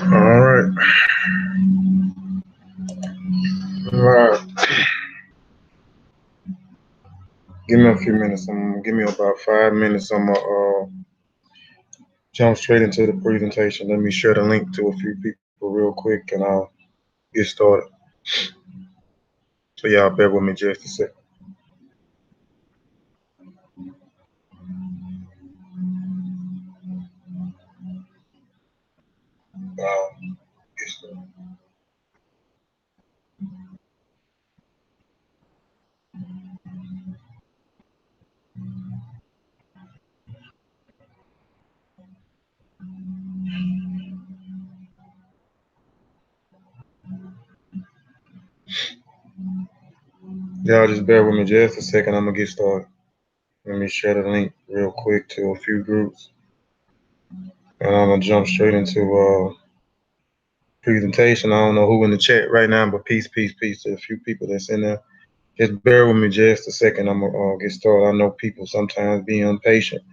All right. All right. Give me a few minutes. Give me about 5 minutes. I'm gonna jump straight into the presentation. Let me share the link to a few people real quick, and I'll get started. So y'all bear with me just a second. Get started. Y'all just bear with me just a second. I'm gonna get started. Let me share the link real quick to a few groups, and I'm gonna jump straight into presentation. I don't know who in the chat right now, but peace to a few people that's in there. Just bear with me just a second. I'm gonna get started. I know people sometimes be impatient.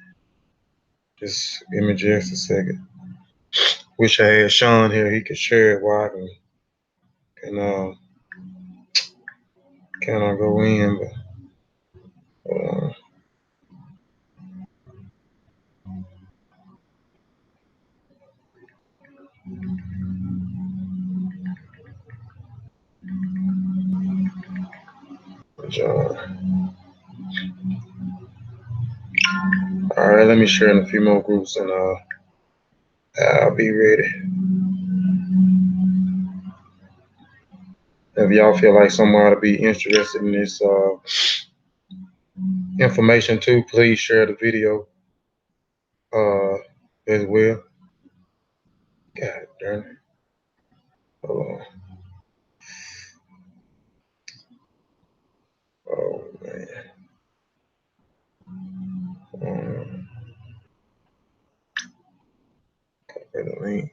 Just give me just a second. Wish I had Sean here. He could share it while I can go in, but all right, let me share in a few more groups, and I'll be ready. If y'all feel like someone ought to be interested in this information too, please share the video as well. God darn it. Hold on. Oh man. Copy the link.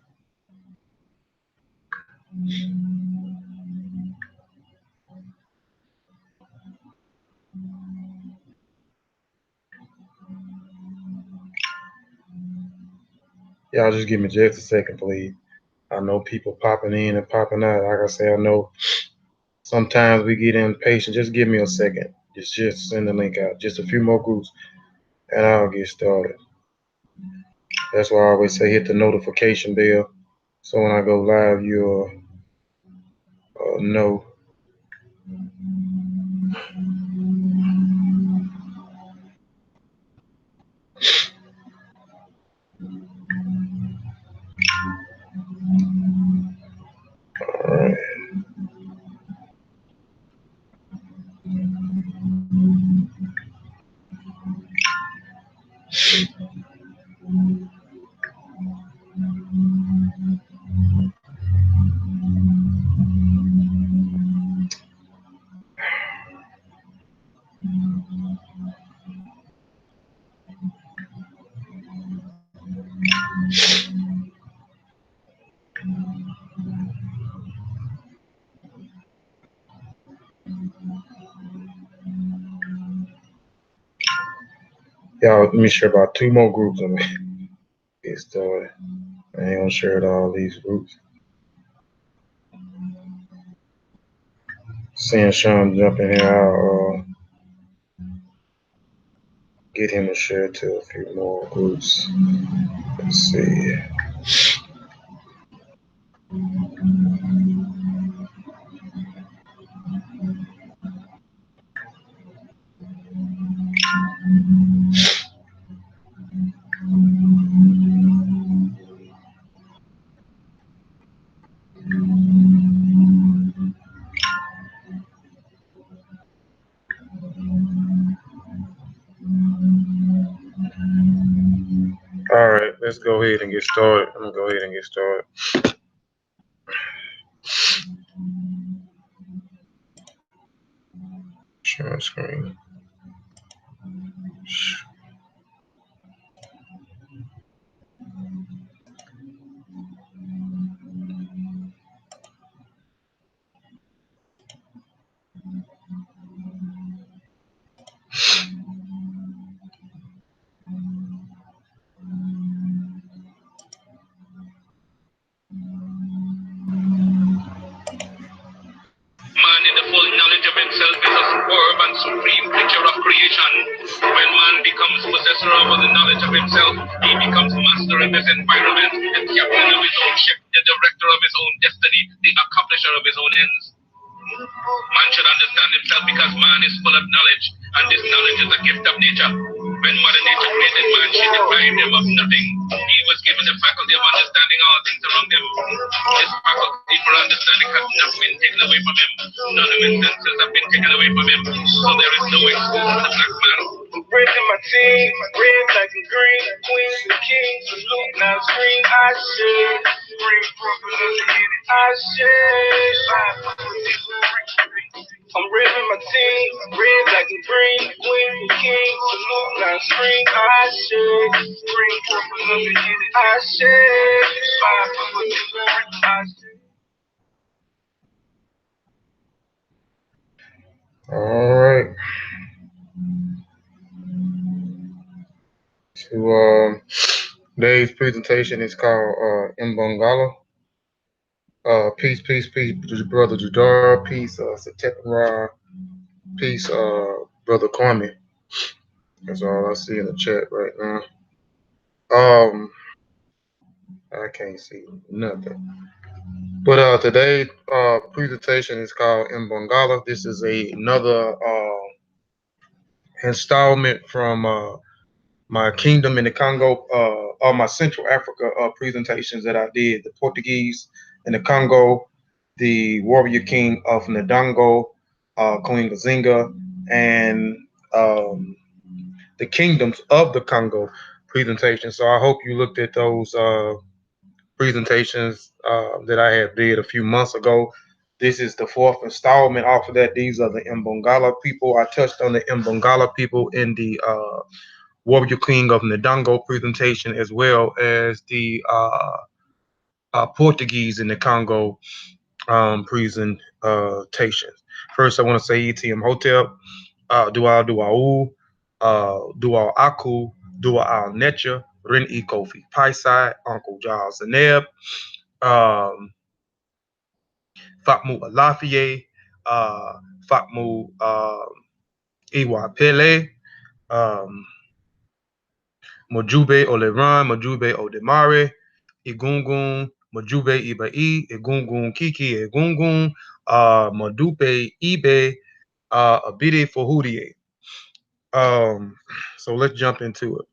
Y'all just give me just a second, please. I know people popping in and popping out. Like I say, I know sometimes we get impatient. Just give me a second. Just send the link out. Just a few more groups, and I'll get started. That's why I always say hit the notification bell, so when I go live, you'll know. All right. Y'all, let me share about 2 more groups and get started. I ain't gonna share it all these groups. Seeing Sean jump in here, I'll get him to share to a few more groups. Let's see. All right, let's go ahead and get started. I'm gonna go ahead and get started. Share screen. creation. When man becomes possessor of the knowledge of himself, he becomes master of his environment, the captain of his own ship, the director of his own destiny, the accomplisher of his own ends. Man should understand himself because man is full of knowledge, and this knowledge is a gift of nature. When Mother Nature created man, she deprived him of nothing. He was given the faculty of understanding all things around him. This faculty for understanding has not been taken away from him. None of his senses have been taken away from him. So there is no excuse for the black man. I'm breaking my team, red, black, and green. Queens and kings, salute, now scream. I should bring proper I should. I'm ripping my team, red, black, and green. Queen and king, salute, now scream. I should bring proper I should. I should. All right. So today's presentation is called Imbangala. Peace, brother Jadar. Peace, Satepara. Peace, brother Kwame. That's all I see in the chat right now. I can't see nothing. But today's presentation is called Imbangala. This is another installment from my Kingdom in the Congo, all my Central Africa presentations that I did, the Portuguese in the Congo, the Warrior King of Ndongo, Queen Nzinga, and the Kingdoms of the Congo presentation. So I hope you looked at those presentations that I had did a few months ago. This is the fourth installment off of that. These are the Imbangala people. I touched on the Imbangala people in the Warrior King of Ndongo presentation, as well as the Portuguese in the Congo presentations. First, I want to say ETM Hotel, Dua Duau, Dua Aku, Dua Al Netcha, Ren E Kofi Paisai, Uncle Giles Zaneb, Fatmu Alafie, Fatmu Iwa Pele, Mojube Oleran, Mojube Odemare, Egungun, Mojube Ibai, Egungun Kiki, Egungun, Madupe Ibe, Abide Fohudie. So let's jump into it.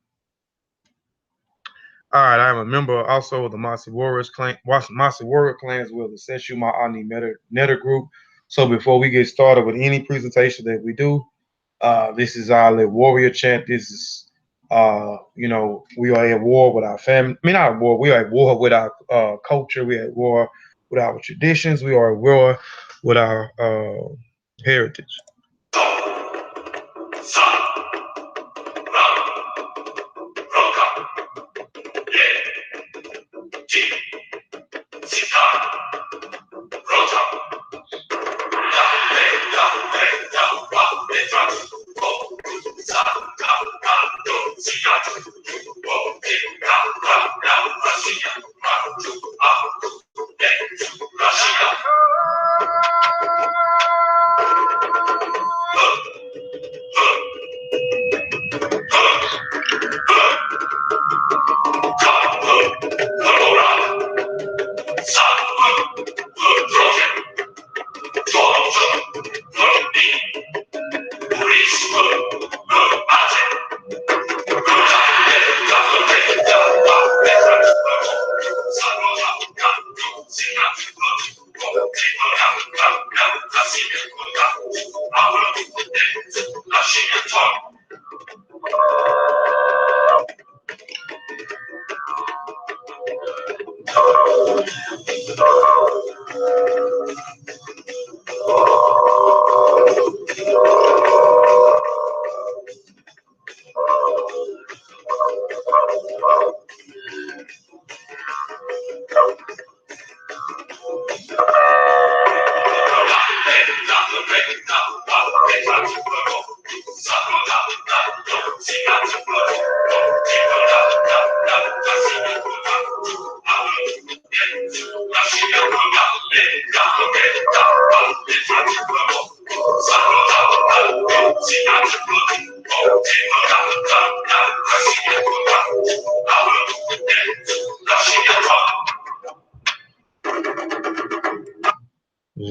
All right, I am a member also of the Masi Warriors clan, Masi Warrior clan, as well as the Seshu Ma'ani Netter group. So before we get started with any presentation that we do, this is our warrior chant. This is, we are at war with our family. I mean, not at war. We are at war with our culture. We are at war with our traditions. We are at war with our heritage.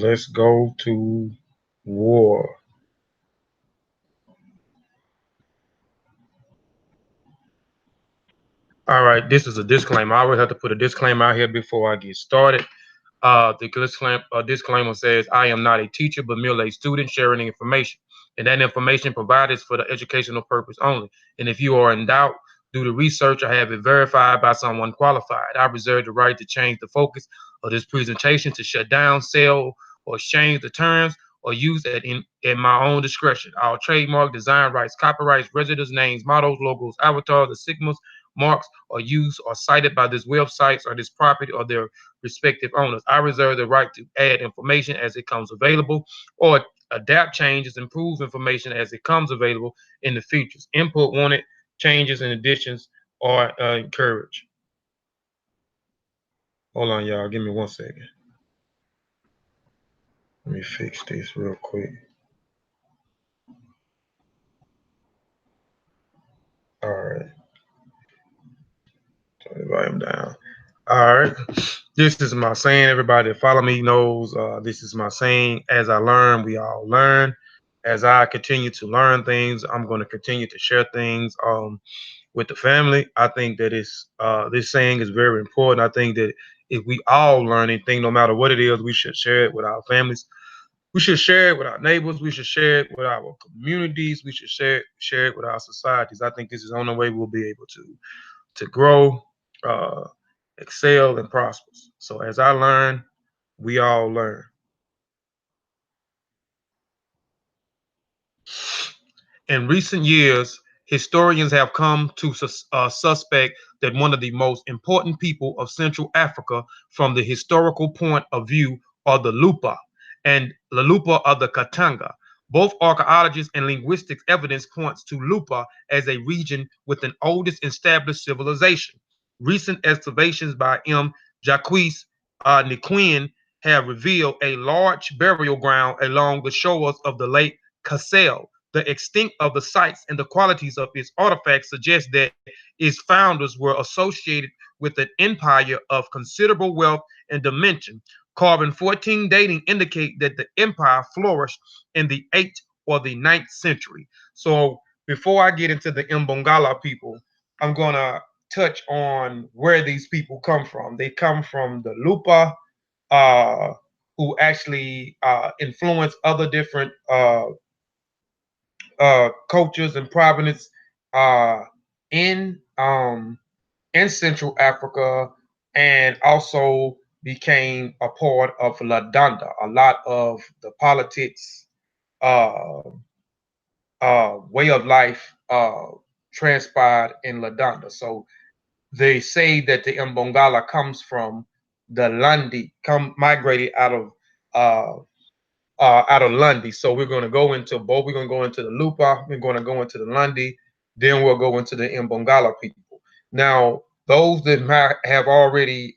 let's go to war. All right, this is a disclaimer. I always have to put a disclaimer out here before I get started. The disclaimer says, I am not a teacher, but merely a student sharing information. And that information provided is for the educational purpose only. And if you are in doubt, do the research or have it verified by someone qualified. I reserve the right to change the focus of this presentation to shut down, sell, or exchange the terms or use it in my own discretion. Our trademark, design rights, copyrights, residents' names, mottos, logos, avatars, the sigmas, marks, or used or cited by this website or this property or their respective owners. I reserve the right to add information as it comes available or adapt changes, improve information as it comes available in the futures. Input wanted, changes and additions are encouraged. Hold on, y'all. Give me 1 second. Let me fix this real quick. All right. Turn the volume down. All right. This is my saying. Everybody that follow me knows this is my saying. As I learn, we all learn. As I continue to learn things, I'm going to continue to share things with the family. I think that this saying is very important. I think that if we all learn anything, no matter what it is, we should share it with our families. We should share it with our neighbors. We should share it with our communities. We should share it with our societies. I think this is the only way we'll be able to grow, uh, excel, and prosper. So as I learn, we all learn. In recent years, historians have come to suspect that one of the most important people of Central Africa from the historical point of view are the Lupa and the Lupa of the Katanga. Both archaeologists and linguistics evidence points to Lupa as a region with an oldest established civilization. Recent excavations by Jacques Niquin have revealed a large burial ground along the shores of the Lake Cassel. The extent of the sites and the qualities of its artifacts suggest that its founders were associated with an empire of considerable wealth and dimension. Carbon 14 dating indicate that the empire flourished in the 8th or the 9th century. So before I get into the Imbangala people, I'm going to touch on where these people come from. They come from the Lupa, uh, who actually influenced other different cultures and provinces uh, in in Central Africa, and also became a part of Ladanda. A lot of the politics, uh, way of life transpired in Ladanda. So they say that the Mbongala comes from the Landi, migrated uh, out of Lundy. So we're going to go into both. We're going to go into the Lupa. We're going to go into the Lundy. Then we'll go into the Imbangala people. Now, those that have already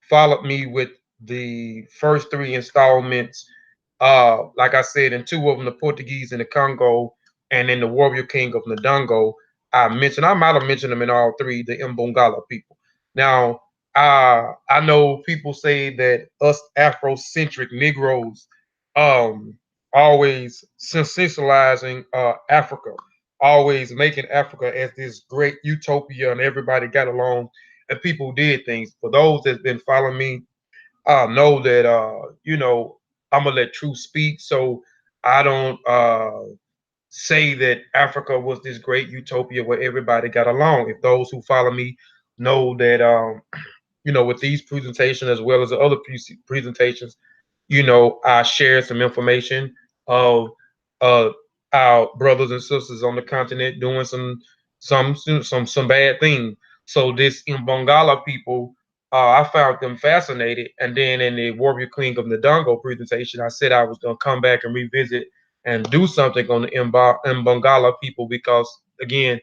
followed me with the first three installments, like I said, in two of them, the Portuguese in the Congo, and then the Warrior King of Ndongo, I might have mentioned them in all three, the Imbangala people. Now, I know people say that us Afrocentric Negroes always sensationalizing Africa, always making Africa as this great utopia and everybody got along and people did things. For those that's been following me, know that I'm gonna let truth speak. So I don't say that Africa was this great utopia where everybody got along. If those who follow me know that with these presentations as well as the other presentations, I share some information of uh, our brothers and sisters on the continent doing some bad things. So this in Bangala people, I found them fascinated. And then in the Warrior Queen of Ndongo presentation, I said I was going to come back and revisit and do something on the Mbangala people because, again,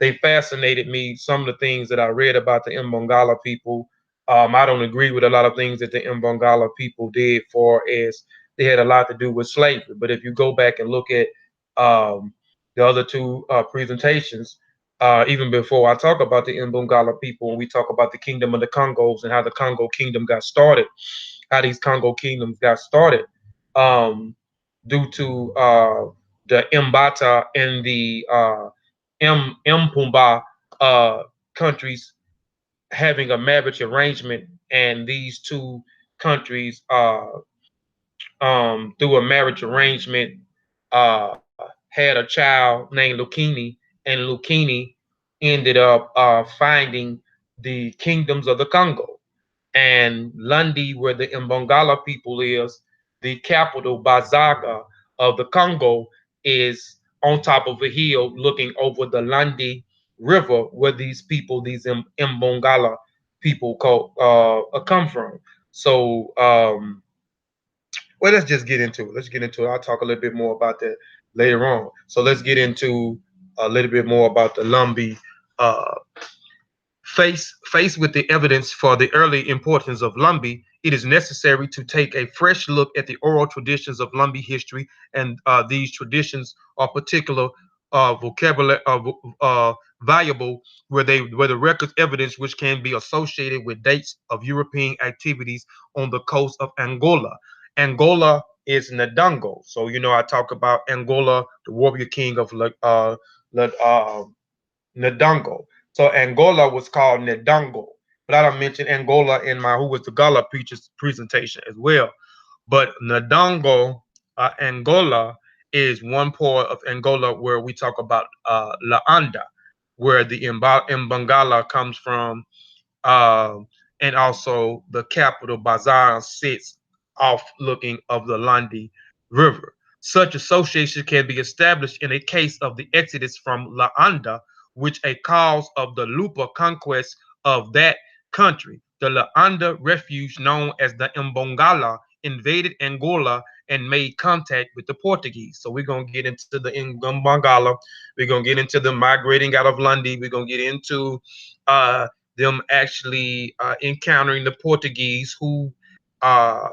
they fascinated me. Some of the things that I read about the Mbangala people, I don't agree with a lot of things that the Imbangala people did, for as they had a lot to do with slavery. But if you go back and look at the other two presentations, even before I talk about the Imbangala people, and we talk about the Kingdom of the Congos and how the Congo Kingdom got started, how these Congo kingdoms got started, um, due to the Mbata and the Mpumba countries having a marriage arrangement, and these two countries through a marriage arrangement had a child named Lucchini, and Lucchini ended up finding the kingdoms of the Congo. And Lundi, where the Imbangala people is, the capital Bazaga of the Congo, is on top of a hill looking over the Lundi River, where these people, these Imbangala people, come from. So well, let's just get into it. Let's get into it. I'll talk a little bit more about that later on. So let's get into a little bit more about the Lumbee. Uh, faced with the evidence for the early importance of Lumbee, it is necessary to take a fresh look at the oral traditions of Lumbee history, and these traditions are particular vocabulary valuable where the records evidence which can be associated with dates of European activities on the coast of Angola. Angola is Ndongo. So I talk about Angola, the warrior king of Ndongo. So Angola was called Ndongo. But I don't mention Angola in my Who Was the Gala presentation as well. But Ndongo, Angola, is one part of Angola where we talk about Laanda, where the Imbangala comes from, uh, and also the capital Bazaar sits off looking of the Landi River. Such association can be established in a case of the exodus from Laanda, which a cause of the Lupa conquest of that country. The Laanda refuge, known as the Imbongala, invaded Angola and made contact with the Portuguese. So we're gonna get into the Imbongala. We're gonna get into them migrating out of Lundi. We're gonna get into them actually encountering the Portuguese, who uh,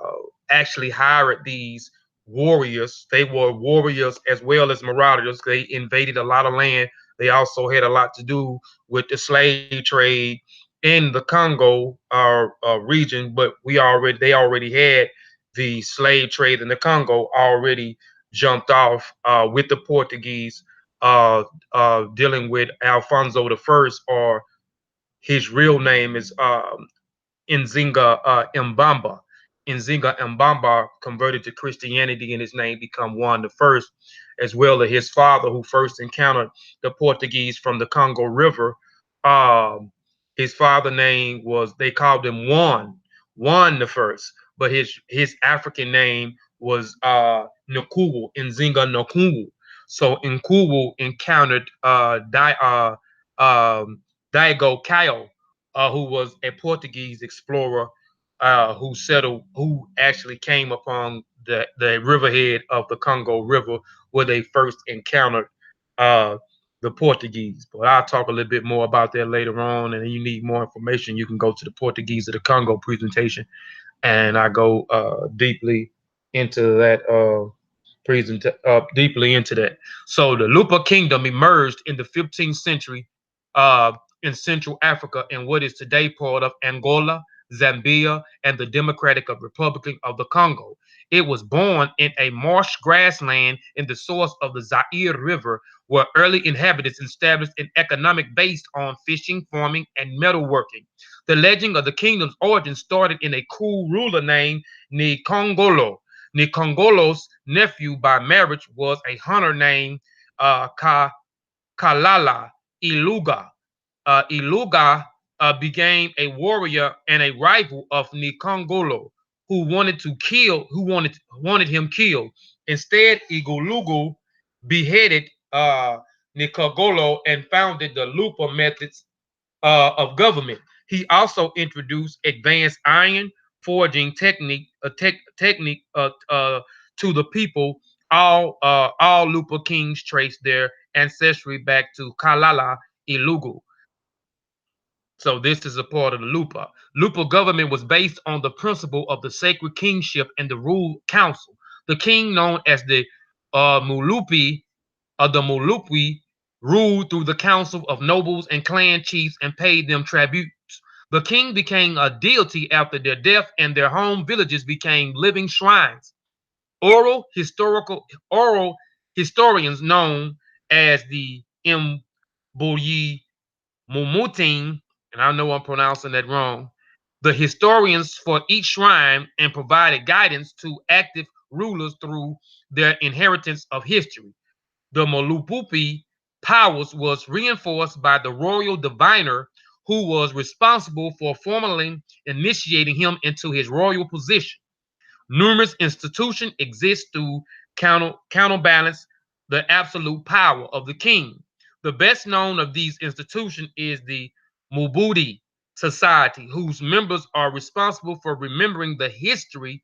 actually hired these warriors. They were warriors as well as marauders. They invaded a lot of land. They also had a lot to do with the slave trade in the Congo region, but they already had the slave trade in the Congo already jumped off with the Portuguese, dealing with Alfonso the First, or his real name is Nzinga Mbamba. Nzinga Mbamba converted to Christianity, and his name become Juan the First, as well as his father, who first encountered the Portuguese from the Congo River. Um, his father name was, they called him Juan the First, but his African name was Nkuwu, Nzinga Nkuwu. So Nkuwu encountered Daigo Caio, who was a Portuguese explorer, who actually came upon the riverhead of the Congo River, where they first encountered uh, the Portuguese. But I'll talk a little bit more about that later on. And if you need more information, you can go to the Portuguese of the Congo presentation, and I go deeply into that deeply into that. So the Lupa kingdom emerged in the 15th century uh, in Central Africa, in what is today part of Angola, Zambia, and the Democratic Republic of the Congo. It was born in a marsh grassland in the source of the Zaire River, where early inhabitants established an economic based on fishing, farming, and metalworking. The legend of the kingdom's origin started in a cool ruler named Nikongolo. Nikongolo's nephew by marriage was a hunter named Kalala Iluga. Iluga became a warrior and a rival of Nikongolo, who wanted him killed. Instead, Igulugu beheaded Nikongolo and founded the Lupa methods of government. He also introduced advanced iron forging technique to the people. All Lupa kings trace their ancestry back to Kalala Ilugu. So this is a part of the Lupa. Lupa government was based on the principle of the sacred kingship and the rule council. The king, known as the Mulupi, ruled through the council of nobles and clan chiefs and paid them tributes. The king became a deity after their death, and their home villages became living shrines. Oral historians known as the Mbuyi Mumutin, and I know I'm pronouncing that wrong, the historians for each shrine and provided guidance to active rulers through their inheritance of history. The Molupupi powers was reinforced by the royal diviner who was responsible for formally initiating him into his royal position. Numerous institutions exist to counterbalance the absolute power of the king. The best known of these institutions is the Mubudi Society, whose members are responsible for remembering the history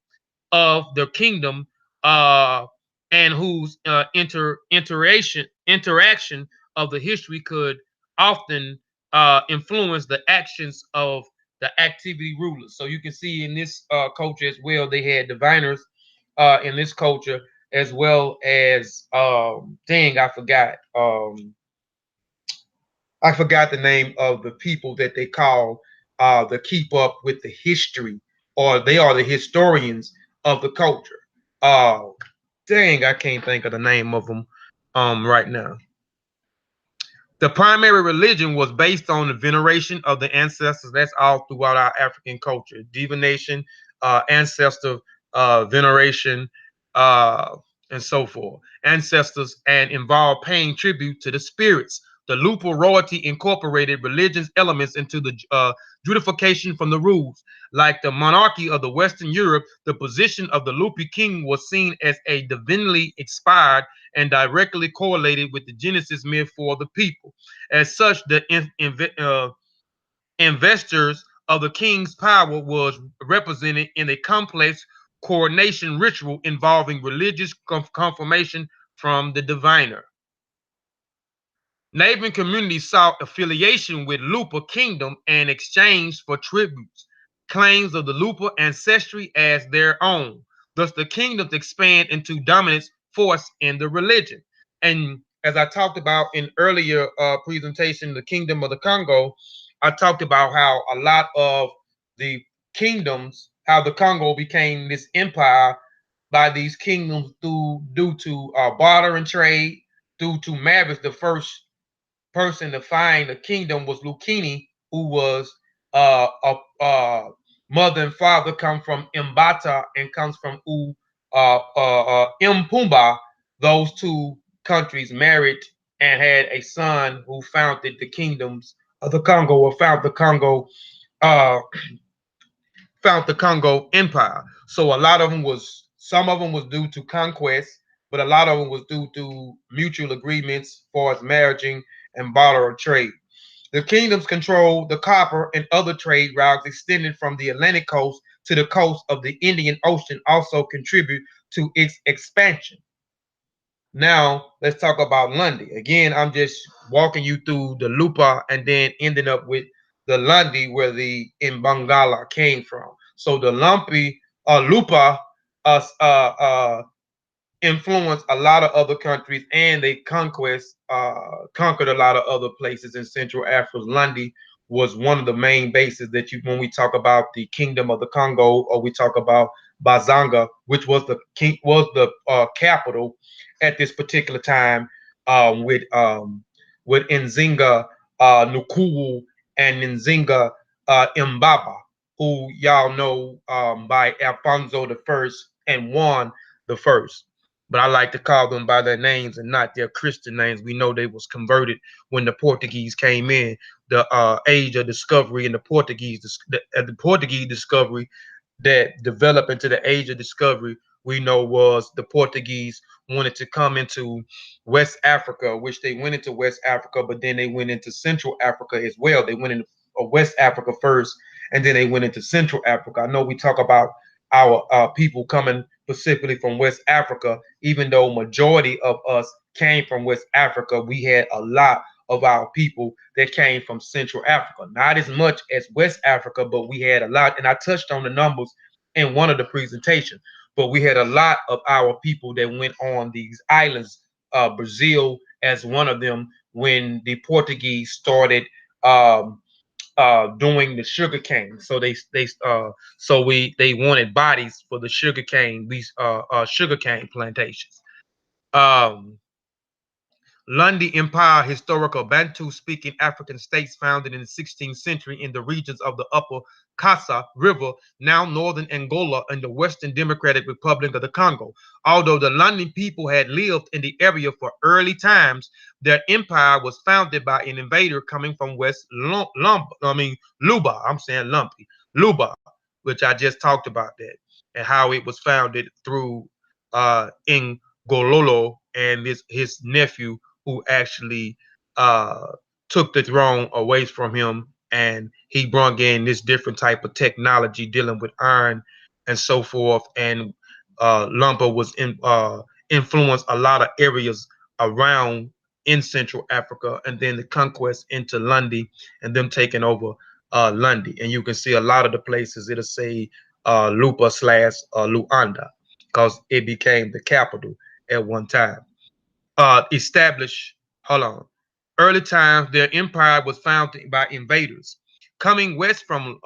of their kingdom, uh, and whose interaction of the history could often influence the actions of the activity rulers. So you can see in this culture as well, they had diviners in this culture, as well as dang, I forgot the name of the people that they call the keep up with the history, or they are the historians of the culture. Uh, dang, I can't think of the name of them right now. The primary religion was based on the veneration of the ancestors. That's all throughout our African culture. Divination, ancestor veneration, uh, and so forth. Ancestors and involved paying tribute to the spirits. The Lupa royalty incorporated religious elements into the justification from the rules. Like the monarchy of the Western Europe, the position of the Lupi king was seen as a divinely inspired and directly correlated with the Genesis myth for the people. As such, the investors of the king's power was represented in a complex coronation ritual involving religious confirmation from the diviner. Neighboring communities sought affiliation with Lupa kingdom and exchange for tributes, claims of the Lupa ancestry as their own. Thus, the kingdoms expand into dominant force in the religion. And as I talked about in earlier presentation, the kingdom of the Congo, I talked about how a lot of the kingdoms, how the Congo became this empire by these kingdoms due to barter and trade, due to marriage. The first person to find a kingdom was Lucchini, who was a mother and father come from Mbata and comes from Mpumba. Those two countries married and had a son who founded the kingdoms of the Congo, or uh, found the Congo Empire. So a lot of them was, some of them was due to conquest, but a lot of them was due to mutual agreements for as marrying and barter or trade. The kingdoms controlled the copper and other trade routes extending from the Atlantic coast to the coast of the Indian Ocean, also contribute to its expansion. Now let's talk about Lundy. Again, I'm just walking you through the Lupa and then ending up with the Lundy where the Imbangala came from. So the Lupa influenced a lot of other countries, and they conquered a lot of other places in Central Africa. Lundy was one of the main bases that you, when we talk about the Kingdom of the Congo, or we talk about Bazanga, which was the capital at this particular time, with Nzinga, Nukuwu, and Nzinga Mbaba, who y'all know by Alfonso the First and Juan the First, but I like to call them by their names and not their Christian names. We know they was converted when the Portuguese came in, the age of discovery, and the Portuguese discovery that developed into the age of discovery. We know was the Portuguese wanted to come into West Africa, which they went into West Africa, but then they went into Central Africa as well. They went into West Africa first, and then they went into Central Africa. I know we talk about our people coming specifically from West Africa, even though majority of us came from West Africa, we had a lot of our people that came from Central Africa. Not as much as West Africa, but we had a lot. And I touched on the numbers in one of the presentations. But we had a lot of our people that went on these islands, Brazil as one of them, when the Portuguese started um, doing the sugar cane. So they wanted bodies for the sugar cane, these sugar cane plantations. Um, Lundi Empire, historical Bantu speaking African states founded in the 16th century in the regions of the upper Kasa River, now northern Angola, and the Western Democratic Republic of the Congo. Although the Lundi people had lived in the area for early times, their empire was founded by an invader coming from West Luba. I'm saying Lumpy, Luba, which I just talked about that, and how it was founded through Ngololo and his nephew who actually uh, took the throne away from him, and he brought in this different type of technology dealing with iron and so forth. And lumber was influenced a lot of areas around in Central Africa, and then the conquest into Lundy and them taking over Lundy. And you can see a lot of the places it'll say Lupa slash Luanda because it became the capital at one time. Established, hold on, early times, their empire was founded by invaders coming west from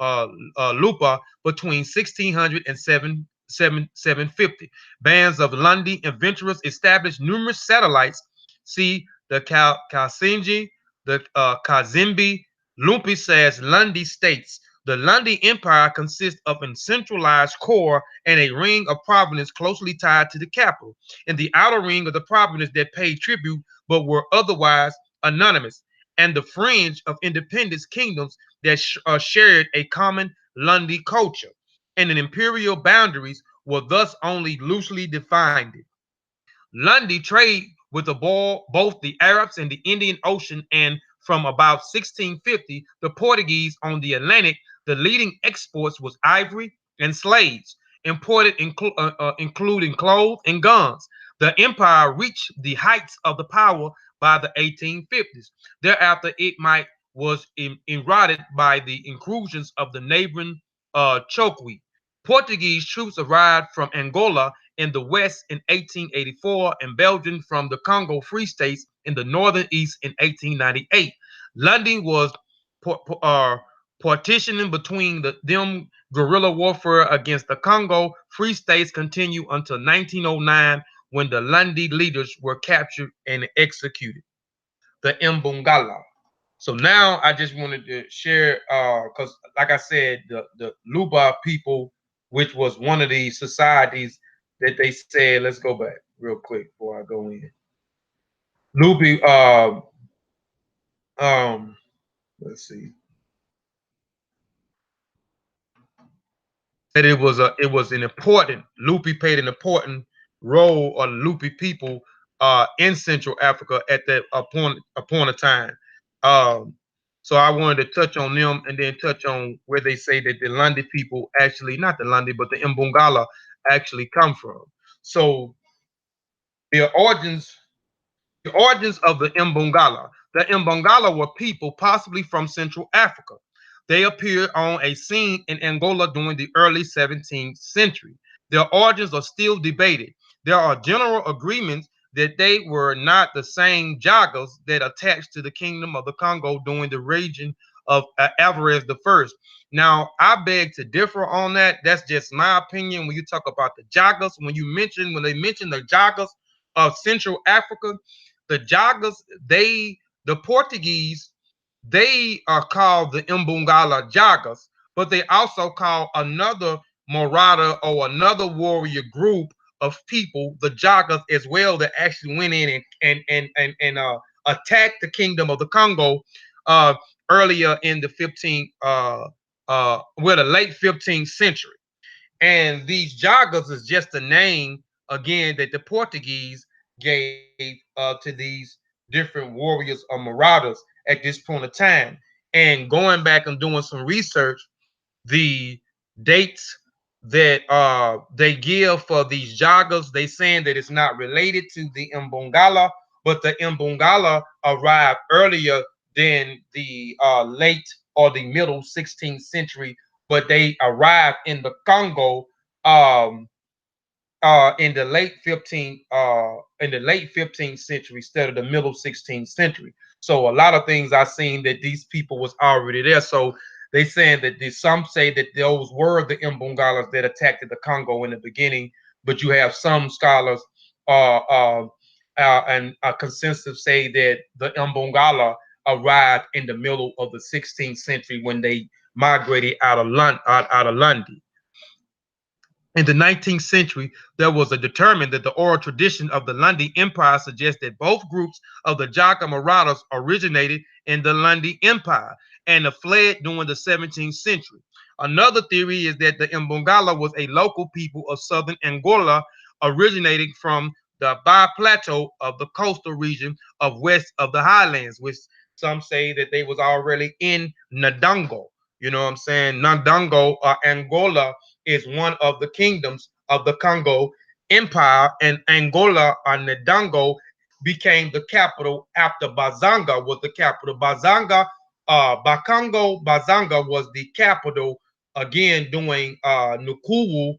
Lupa between 1600 and 750. Bands of Lundi adventurers established numerous satellites. See the Kazinji, the Kazimbi, Lumpi says Lundi states. The Lundi Empire consists of a centralized core and a ring of provinces closely tied to the capital. In the outer ring of the provinces that paid tribute but were otherwise anonymous, and the fringe of independent kingdoms that shared a common Lundi culture, and the imperial boundaries were thus only loosely defined. Lundy trade with both the Arabs and the Indian Ocean, and from about 1650, the Portuguese on the Atlantic, the leading exports was ivory and slaves, imported including clothes and guns. The empire reached the heights of the power by the 1850s. Thereafter, it might was eroded by the incursions of the neighboring Chokwe. Portuguese troops arrived from Angola in the west in 1884 and Belgium from the Congo Free States in the northern east in 1898. London was partitioning between them. Guerrilla warfare against the Congo Free States continued until 1909 when the Lundi leaders were captured and executed. The Imbangala. So now I just wanted to share, because like I said, the Luba people, which was one of the societies that they said, let's go back real quick before I go in. Luby, let's see, that it was an important Lupi played an important role, or Lupi people in Central Africa at that upon a time. Um, so I wanted to touch on them and then touch on where they say that the Lundi people actually, not the Lundi, but the Mbungala actually come from. So their origins the origins of the Imbangala. The Imbangala were people possibly from Central Africa. They appeared on a scene in Angola during the early 17th century. Their origins are still debated. There are general agreements that they were not the same Jagas that attached to the kingdom of the Congo during the region of Alvarez I. Now, I beg to differ on that. That's just my opinion. When you talk about the Jagas, when they mention the Jagas of Central Africa, the Jagas, the Portuguese, they are called the Imbungala Jagas, but they also call another Marauder or another warrior group of people the Jagas as well, that actually went in and attacked the kingdom of the Congo uh, earlier in the 15th, the late 15th century. And these Jagas is just a name again that the Portuguese gave to these different warriors or marauders at this point of time. And going back and doing some research, the dates that they give for these Jagas, they saying that it's not related to the Mbongala, but the Mbongala arrived earlier than the late or the middle 16th century, but they arrived in the Congo um, in the late 15th century instead of the middle 16th century. So a lot of things I seen that these people was already there. So they saying that some say that those were the Imbangalas that attacked the Congo in the beginning, but you have some scholars and a consensus say that the Imbangala arrived in the middle of the 16th century when they migrated out of London. In the 19th century, there was a determined that the oral tradition of the Lundi Empire suggests that both groups of the Jaka marauders originated in the Lundi Empire and fled during the 17th century. Another theory is that the Imbangala was a local people of southern Angola originating from the Ba Plateau of the coastal region of west of the highlands, which some say that they was already in Ndongo. You know what I'm saying? Ndongo or Angola is one of the kingdoms of the Congo Empire, and Angola or Ndongo became the capital after Bazanga was the capital. Bakongo Bazanga was the capital again doing Nukuwu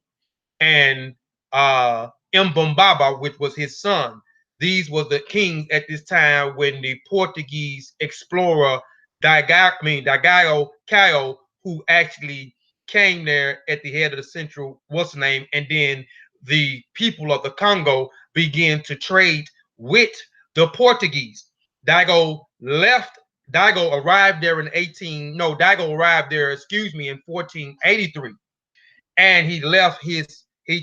and Mbombaba, which was his son. These were the kings at this time when the Portuguese explorer Dagaio Caio, who actually came there at the head of the central what's the name, and then the people of the Congo began to trade with the Portuguese. Daigo arrived there in 18 no Daigo arrived there, excuse me, in 1483, and he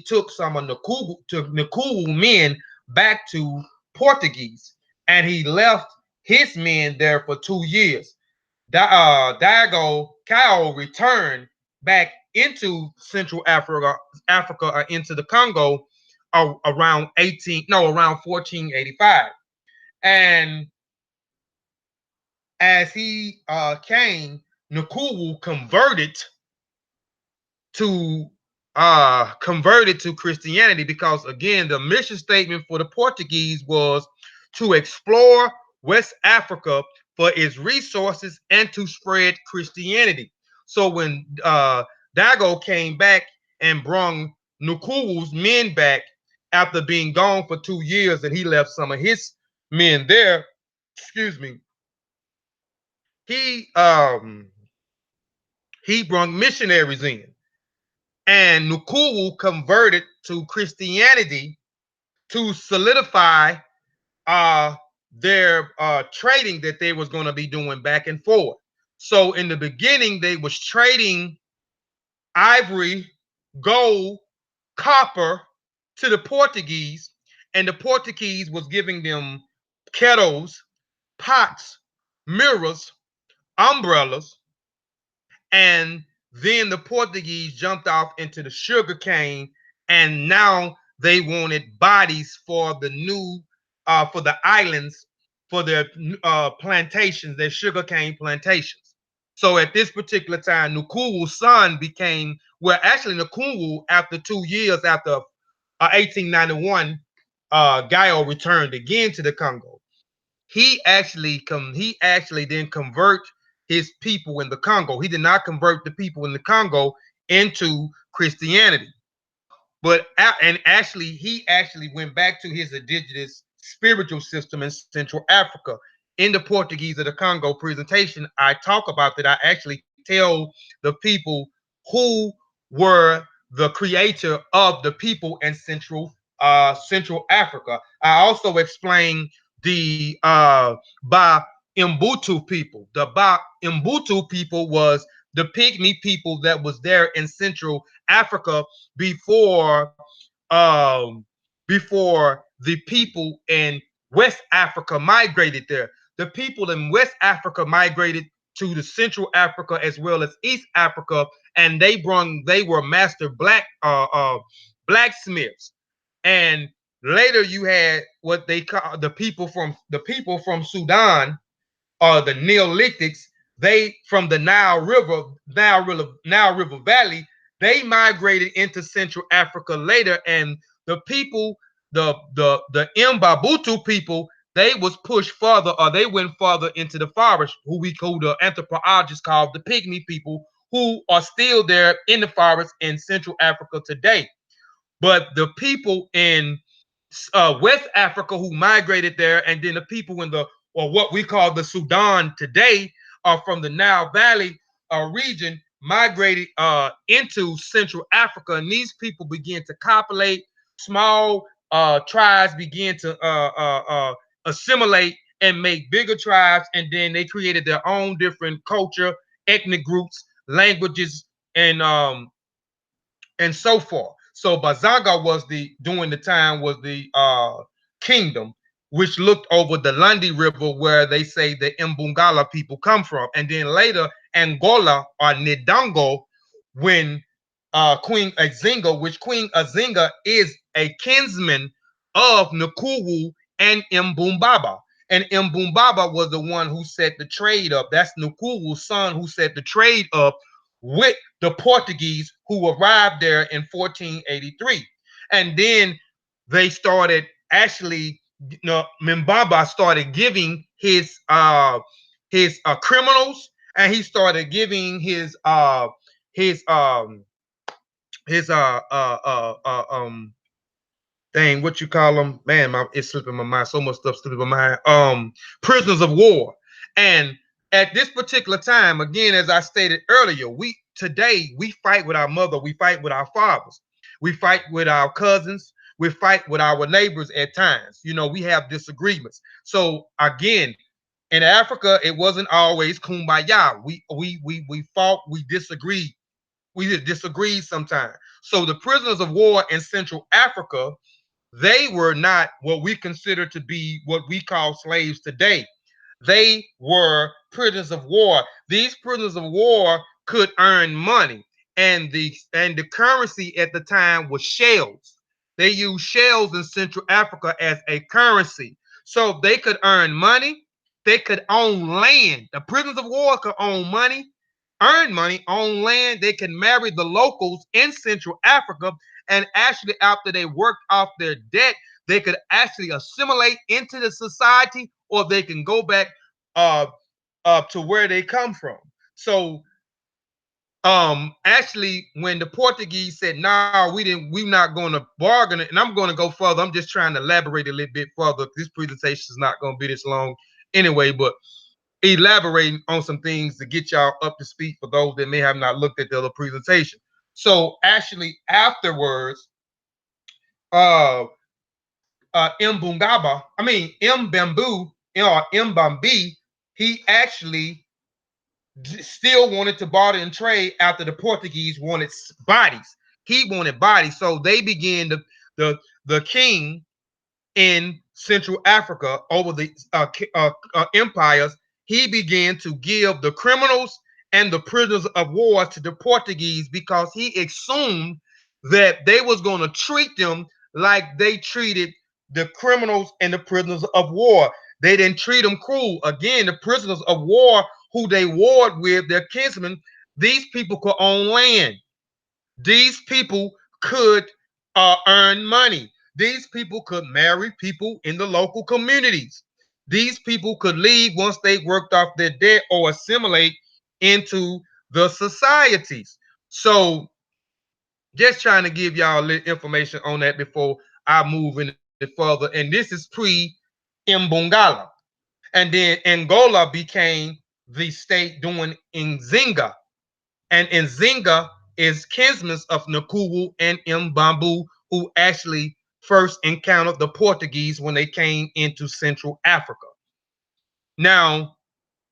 took some of Nkugu men back to Portuguese, and he left his men there for 2 years. Dago Kao returned back into Central Africa or into the Congo around 1485, and as he came, Nkugu to converted to Christianity, because again the mission statement for the Portuguese was to explore West Africa for its resources and to spread Christianity. So when Dago came back and brought Nukuru's men back after being gone for 2 years, and he left some of his men there, excuse me, he brought missionaries in, and Nukuru converted to Christianity to solidify uh, their trading that they was going to be doing back and forth. So in the beginning, they was trading ivory, gold, copper to the Portuguese, and the Portuguese was giving them kettles, pots, mirrors, umbrellas, and then the Portuguese jumped off into the sugar cane, and now they wanted bodies for the new for the islands, for their plantations, their sugarcane plantations. So at this particular time, Nukuru's son became, well, actually Nukuru, after 2 years after 1891, Gaio returned again to the Congo. He actually then convert his people in the Congo. He did not convert the people in the Congo into Christianity, but and actually he actually went back to his indigenous spiritual system in Central Africa. In the Portuguese of the Congo presentation, I talk about that. I actually tell the people who were the creator of the people in Central Africa. I also explain the Ba Mbutu people. The Ba Mbutu people was the pygmy people that was there in Central Africa before before the people in West Africa migrated there. The people in West Africa migrated to the Central Africa as well as East Africa, and they were master blacksmiths. And later you had what they call the people from Sudan, or the Neolithics. They from the Nile River Valley, they migrated into Central Africa later, and the people, the Mbabutu people, they was pushed further, or they went further into the forest, who the anthropologists call the pygmy people, who are still there in the forest in Central Africa today. But the people in West Africa who migrated there, and then the people in the, or what we call the Sudan today, are from the Nile Valley region, migrated into Central Africa, and these people began to copulate. Small tribes began to assimilate and make bigger tribes, and then they created their own different culture, ethnic groups, languages, and so forth. So Bazanga was during the time was the kingdom which looked over the Lundi River, where they say the Imbangala people come from. And then later Angola or Ndongo, when Queen Nzinga, which Queen Nzinga is a kinsman of Nkuwu and Mbumbaba. And Mbumbaba was the one who set the trade up. That's Nkuwu's son who set the trade up with the Portuguese who arrived there in 1483. And then they started actually, Mbaba started giving his criminals, and he started giving his his um his dang, what you call them, man, it's slipping my mind, so much stuff slipping my mind, prisoners of war. And at this particular time, again, as I stated earlier, today we fight with our mother, we fight with our fathers, we fight with our cousins, we fight with our neighbors at times. We have disagreements. So again, in Africa, it wasn't always kumbaya. We fought, we disagreed. We just disagreed sometimes. So the prisoners of war in Central Africa, they were not what we consider to be what we call slaves today. They were prisoners of war. These prisoners of war could earn money, and the currency at the time was shells. They used shells in Central Africa as a currency. So they could earn money, they could own land. The prisoners of war could own money, earn money, own land. They could marry the locals in Central Africa, and actually after they worked off their debt, they could actually assimilate into the society, or they can go back to where they come from. So actually when the Portuguese said, no, we're not going to bargain it, and I'm going to go further, I'm just trying to elaborate a little bit further. This presentation is not going to be this long anyway, but elaborating on some things to get y'all up to speed for those that may have not looked at the other presentation. So actually afterwards, Mbambu or Mbambi, he actually still wanted to barter and trade after the Portuguese wanted bodies. He wanted bodies. So they began the king in Central Africa over the empires. He began to give the criminals and the prisoners of war to the Portuguese because he assumed that they was going to treat them like they treated the criminals and the prisoners of war. They didn't treat them cruel. Again, the prisoners of war who they warred with, their kinsmen, these people could own land. These people could earn money. These people could marry people in the local communities. These people could leave once they worked off their debt or assimilate into the societies. So just trying to give y'all a little information on that before I move any further. And this is pre-Imbangala. And then Angola became the state doing Nzinga. And Nzinga is kinsmen of Nkuwu and Mbambu, who actually first encountered the Portuguese when they came into Central Africa. Now,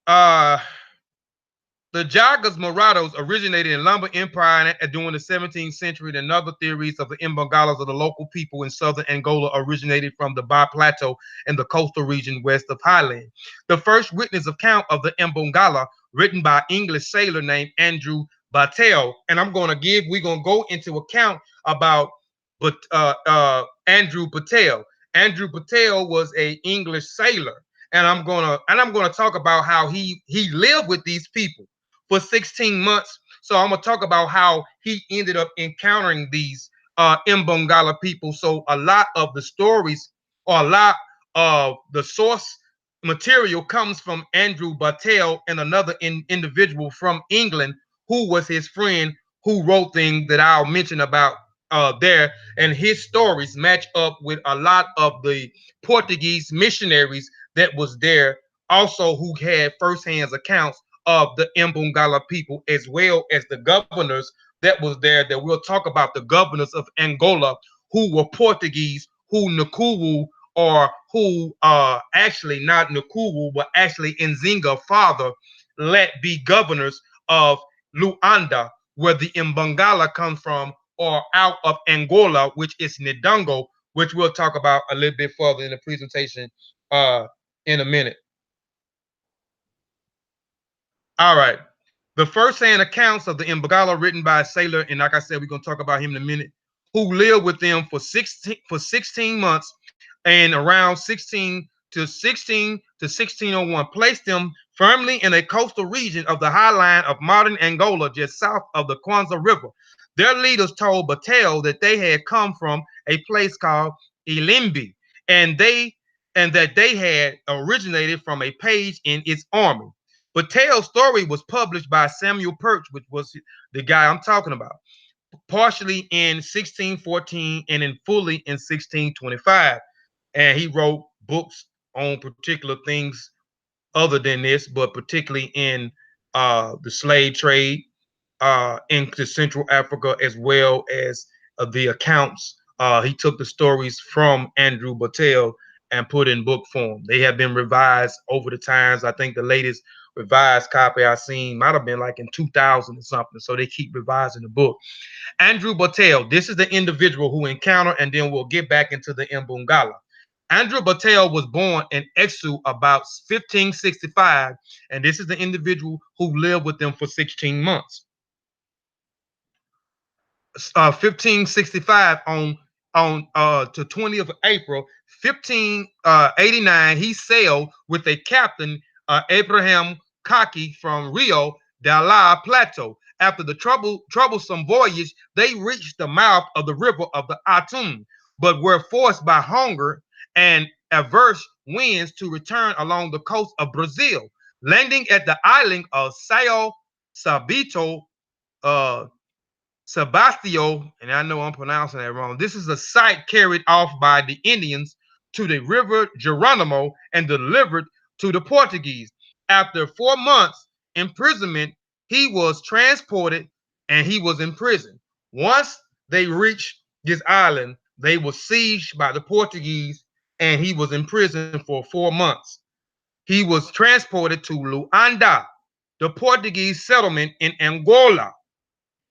the Jagas Morados originated in Lumber Empire during the 17th century, and other theories of the Imbangalas of the local people in southern Angola originated from the Ba Plateau and the coastal region west of Highland. The first witness account of the Imbangala, written by English sailor named Andrew Battelle, and we're going to go into account about Andrew Battelle. Andrew Battelle was an English sailor, and I'm gonna talk about how he lived with these people for 16 months. So I'm gonna talk about how he ended up encountering these Imbangala people. So a lot of the stories, or a lot of the source material, comes from Andrew Battelle and another individual from England who was his friend, who wrote things that I'll mention about there, and his stories match up with a lot of the Portuguese missionaries that was there, also who had firsthand accounts of the Imbangala people, as well as the governors that was there. That we'll talk about the governors of Angola who were Portuguese, who Nkuwu, or who actually not Nkuwu, but actually Nzinga father let be governors of Luanda, where the Imbangala comes from, or out of Angola, which is Ndongo, which we'll talk about a little bit further in the presentation uh, in a minute. All right. The first-hand accounts of the Imbangala written by a sailor, and like I said, we're going to talk about him in a minute, who lived with them for 16 months, and around 1601, placed them firmly in a coastal region of the highline of modern Angola, just south of the Kwanzaa River. Their leaders told Batel that they had come from a place called Ilimbi, and that they had originated from a page in its army. Batel's story was published by Samuel Perch, which was the guy I'm talking about, partially in 1614 and in fully in 1625. And he wrote books on particular things other than this, but particularly in the slave trade into Central Africa, as well as the accounts. He took the stories from Andrew Battelle and put in book form. They have been revised over the times. I think the latest revised copy I seen might have been like in 2000 or something. So they keep revising the book. Andrew Battelle, this is the individual who encountered, and then we'll get back into the Imbangala. Andrew Battelle was born in Exu about 1565, and this is the individual who lived with them for 16 months. 1565 on to 20th of April 1589, he sailed with a captain, Abraham Kaki, from Rio de la Plateau. After the troublesome voyage, they reached the mouth of the river of the Atum, but were forced by hunger and adverse winds to return along the coast of Brazil, landing at the island of Sao Sabito, uh, Sebastio, and I know I'm pronouncing that wrong. This is a site carried off by the Indians to the river Geronimo and delivered to the Portuguese. After 4 months imprisonment, he was transported and he was in prison. Once they reached this island, they were sieged by the Portuguese and he was in prison for 4 months. He was transported to Luanda, the Portuguese settlement in Angola.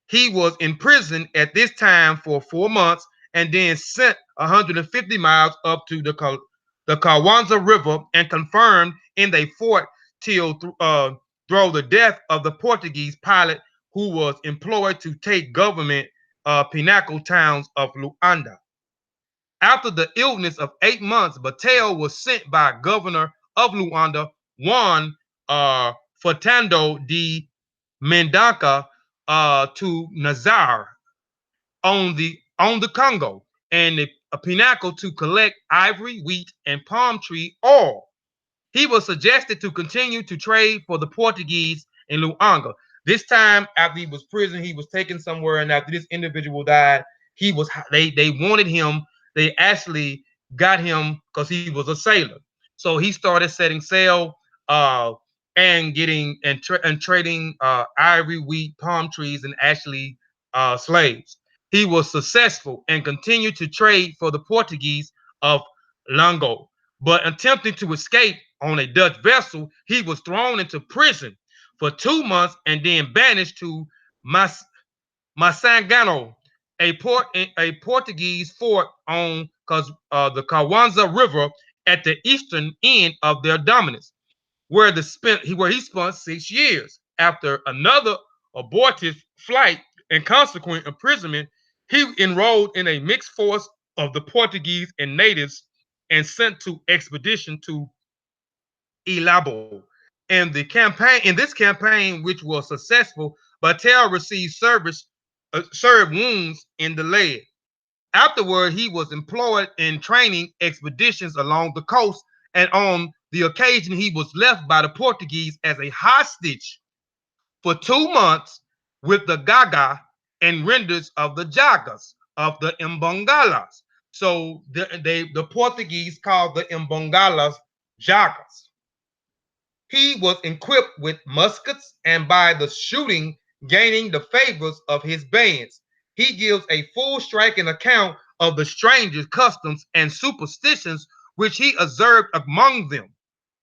He was in prison at this time for 4 months and then sent 150 miles up to the Kawanza River and confirmed in a fort till through the death of the Portuguese pilot who was employed to take government pinnacle towns of Luanda. After the illness of 8 months, Batel was sent by governor of Luanda, Juan Fernando de Mendonca, to Nazar on the Congo and a pinnacle to collect ivory, wheat, and palm tree oil. He was suggested to continue to trade for the Portuguese in Luanga. This time, after he was prison, he was taken somewhere, and after this individual died, he was they wanted him. They actually got him because he was a sailor. So he started setting sail and getting and trading ivory, wheat, palm trees, and actually slaves. He was successful and continued to trade for the Portuguese of Longo, but attempting to escape on a Dutch vessel, he was thrown into prison for 2 months and then banished to Masangano, a Portuguese fort on the Kawanza River at the eastern end of their dominance, where he spent 6 years. After another abortive flight and consequent imprisonment, he enrolled in a mixed force of the Portuguese and natives and sent to expedition to Ilabo. In this campaign, which was successful, Batel received served wounds in the leg. Afterward, he was employed in training expeditions along the coast, and on the occasion, he was left by the Portuguese as a hostage for 2 months with the Gaga and renders of the Jagas, of the Imbangalas. So the Portuguese called the Imbangalas jagas. He was equipped with muskets and by the shooting gaining the favors of his bands. He gives a full striking account of the strangers' customs and superstitions which he observed among them.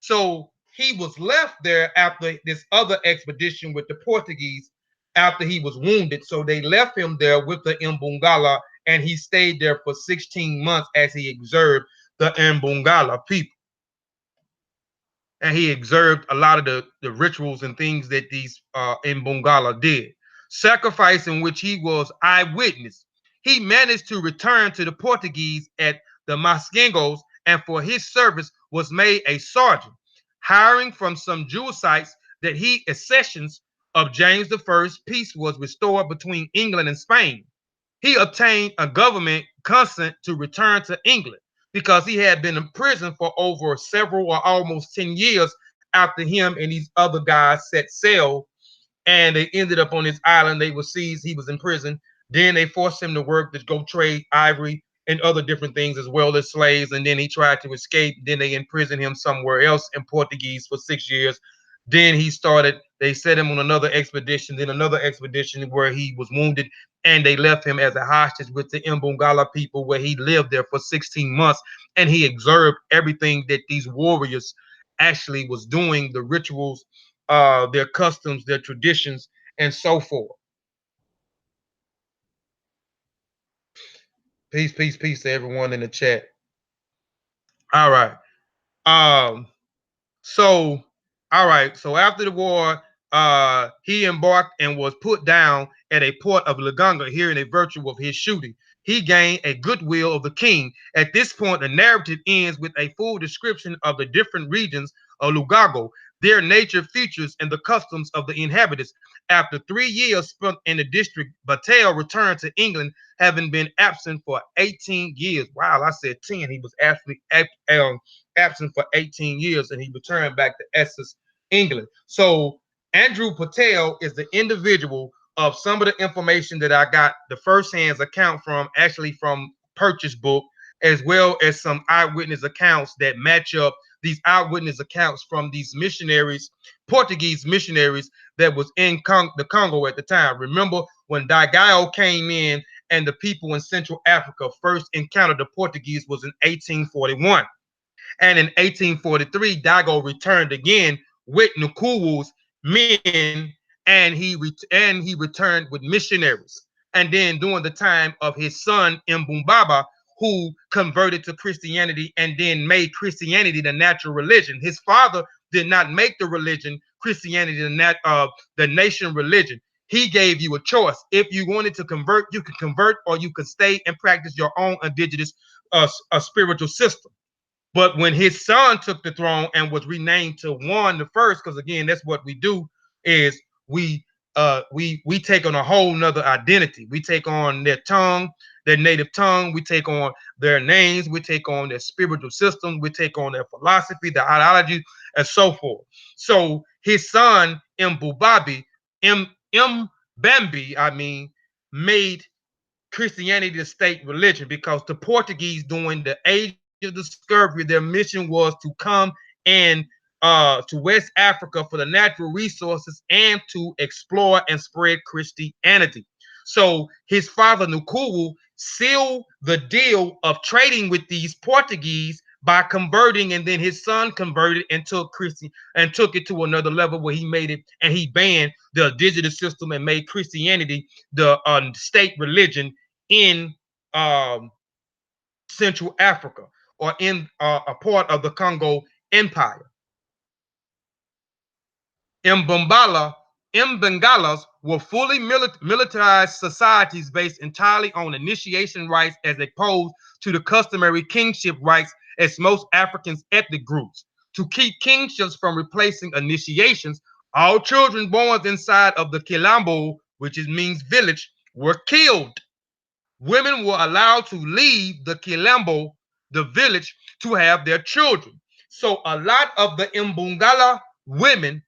So he was left there after this other expedition with the Portuguese after he was wounded. So they left him there with the Imbangala and he stayed there for 16 months as he observed the Imbangala people. And he observed a lot of the rituals and things that these in Bungala did. Sacrifice in which he was eyewitness. He managed to return to the Portuguese at the Masgangos and for his service was made a sergeant, hiring from some Jewish sites that he accessions of James I. Peace was restored between England and Spain. He obtained a government consent to return to England because he had been in prison for over several or almost 10 years after him and these other guys set sail and they ended up on this island. They were seized. He was in prison. Then they forced him to work to go trade ivory and other different things as well as slaves. And then he tried to escape. Then they imprisoned him somewhere else in Portuguese for 6 years. Then they set him on another expedition, then another expedition where he was wounded, and they left him as a hostage with the Imbangala people, where he lived there for 16 months, and he observed everything that these warriors actually was doing, the rituals, their customs, their traditions, and so forth. Peace, peace, peace to everyone in the chat. All right. Um, So, all right. So after the war, he embarked and was put down at a port of Laganga, hearing a virtue of his shooting. He gained a goodwill of the king. At this point, the narrative ends with a full description of the different regions of Lugago, their nature, features, and the customs of the inhabitants. After 3 years spent in the district, Battelle returned to England, having been absent for 18 years. Wow, I said 10. He was actually absent for 18 years and he returned back to Essex, England. So Andrew Patel is the individual of some of the information that I got the first hands account from, actually from purchase book, as well as some eyewitness accounts that match up these eyewitness accounts from these missionaries, Portuguese missionaries that was in the Congo at the time. Remember when Dagaio came in and the people in Central Africa first encountered the Portuguese was in 1841. And in 1843, Dago returned again with Nkuwu's men, and he returned with missionaries. And then during the time of his son Mbumbaba, who converted to Christianity and then made Christianity the natural religion. His father did not make the religion Christianity the nation religion. He gave you a choice. If you wanted to convert, you could convert, or you could stay and practice your own indigenous spiritual system. But when his son took the throne and was renamed to Juan the First, because again, that's what we do, is we take on a whole nother identity. We take on their tongue, their native tongue. We take on their names. We take on their spiritual system. We take on their philosophy, their ideology, and so forth. So his son Mbubabi, Mbambi, made Christianity the state religion, because the Portuguese during the age of discovery, their mission was to come and to West Africa for the natural resources and to explore and spread Christianity. So his father Nkuwu sealed the deal of trading with these Portuguese by converting, and then his son converted and took it to another level where he made it and he banned the digital system and made Christianity the state religion in Central Africa, or in a part of the Congo Empire. Imbangalas were fully militarized societies based entirely on initiation rights as opposed to the customary kingship rights as most African ethnic groups. To keep kingships from replacing initiations, all children born inside of the Kilambo, which means village, were killed. Women were allowed to leave the Kilambo, the village, to have their children. So a lot of the Imbangala women,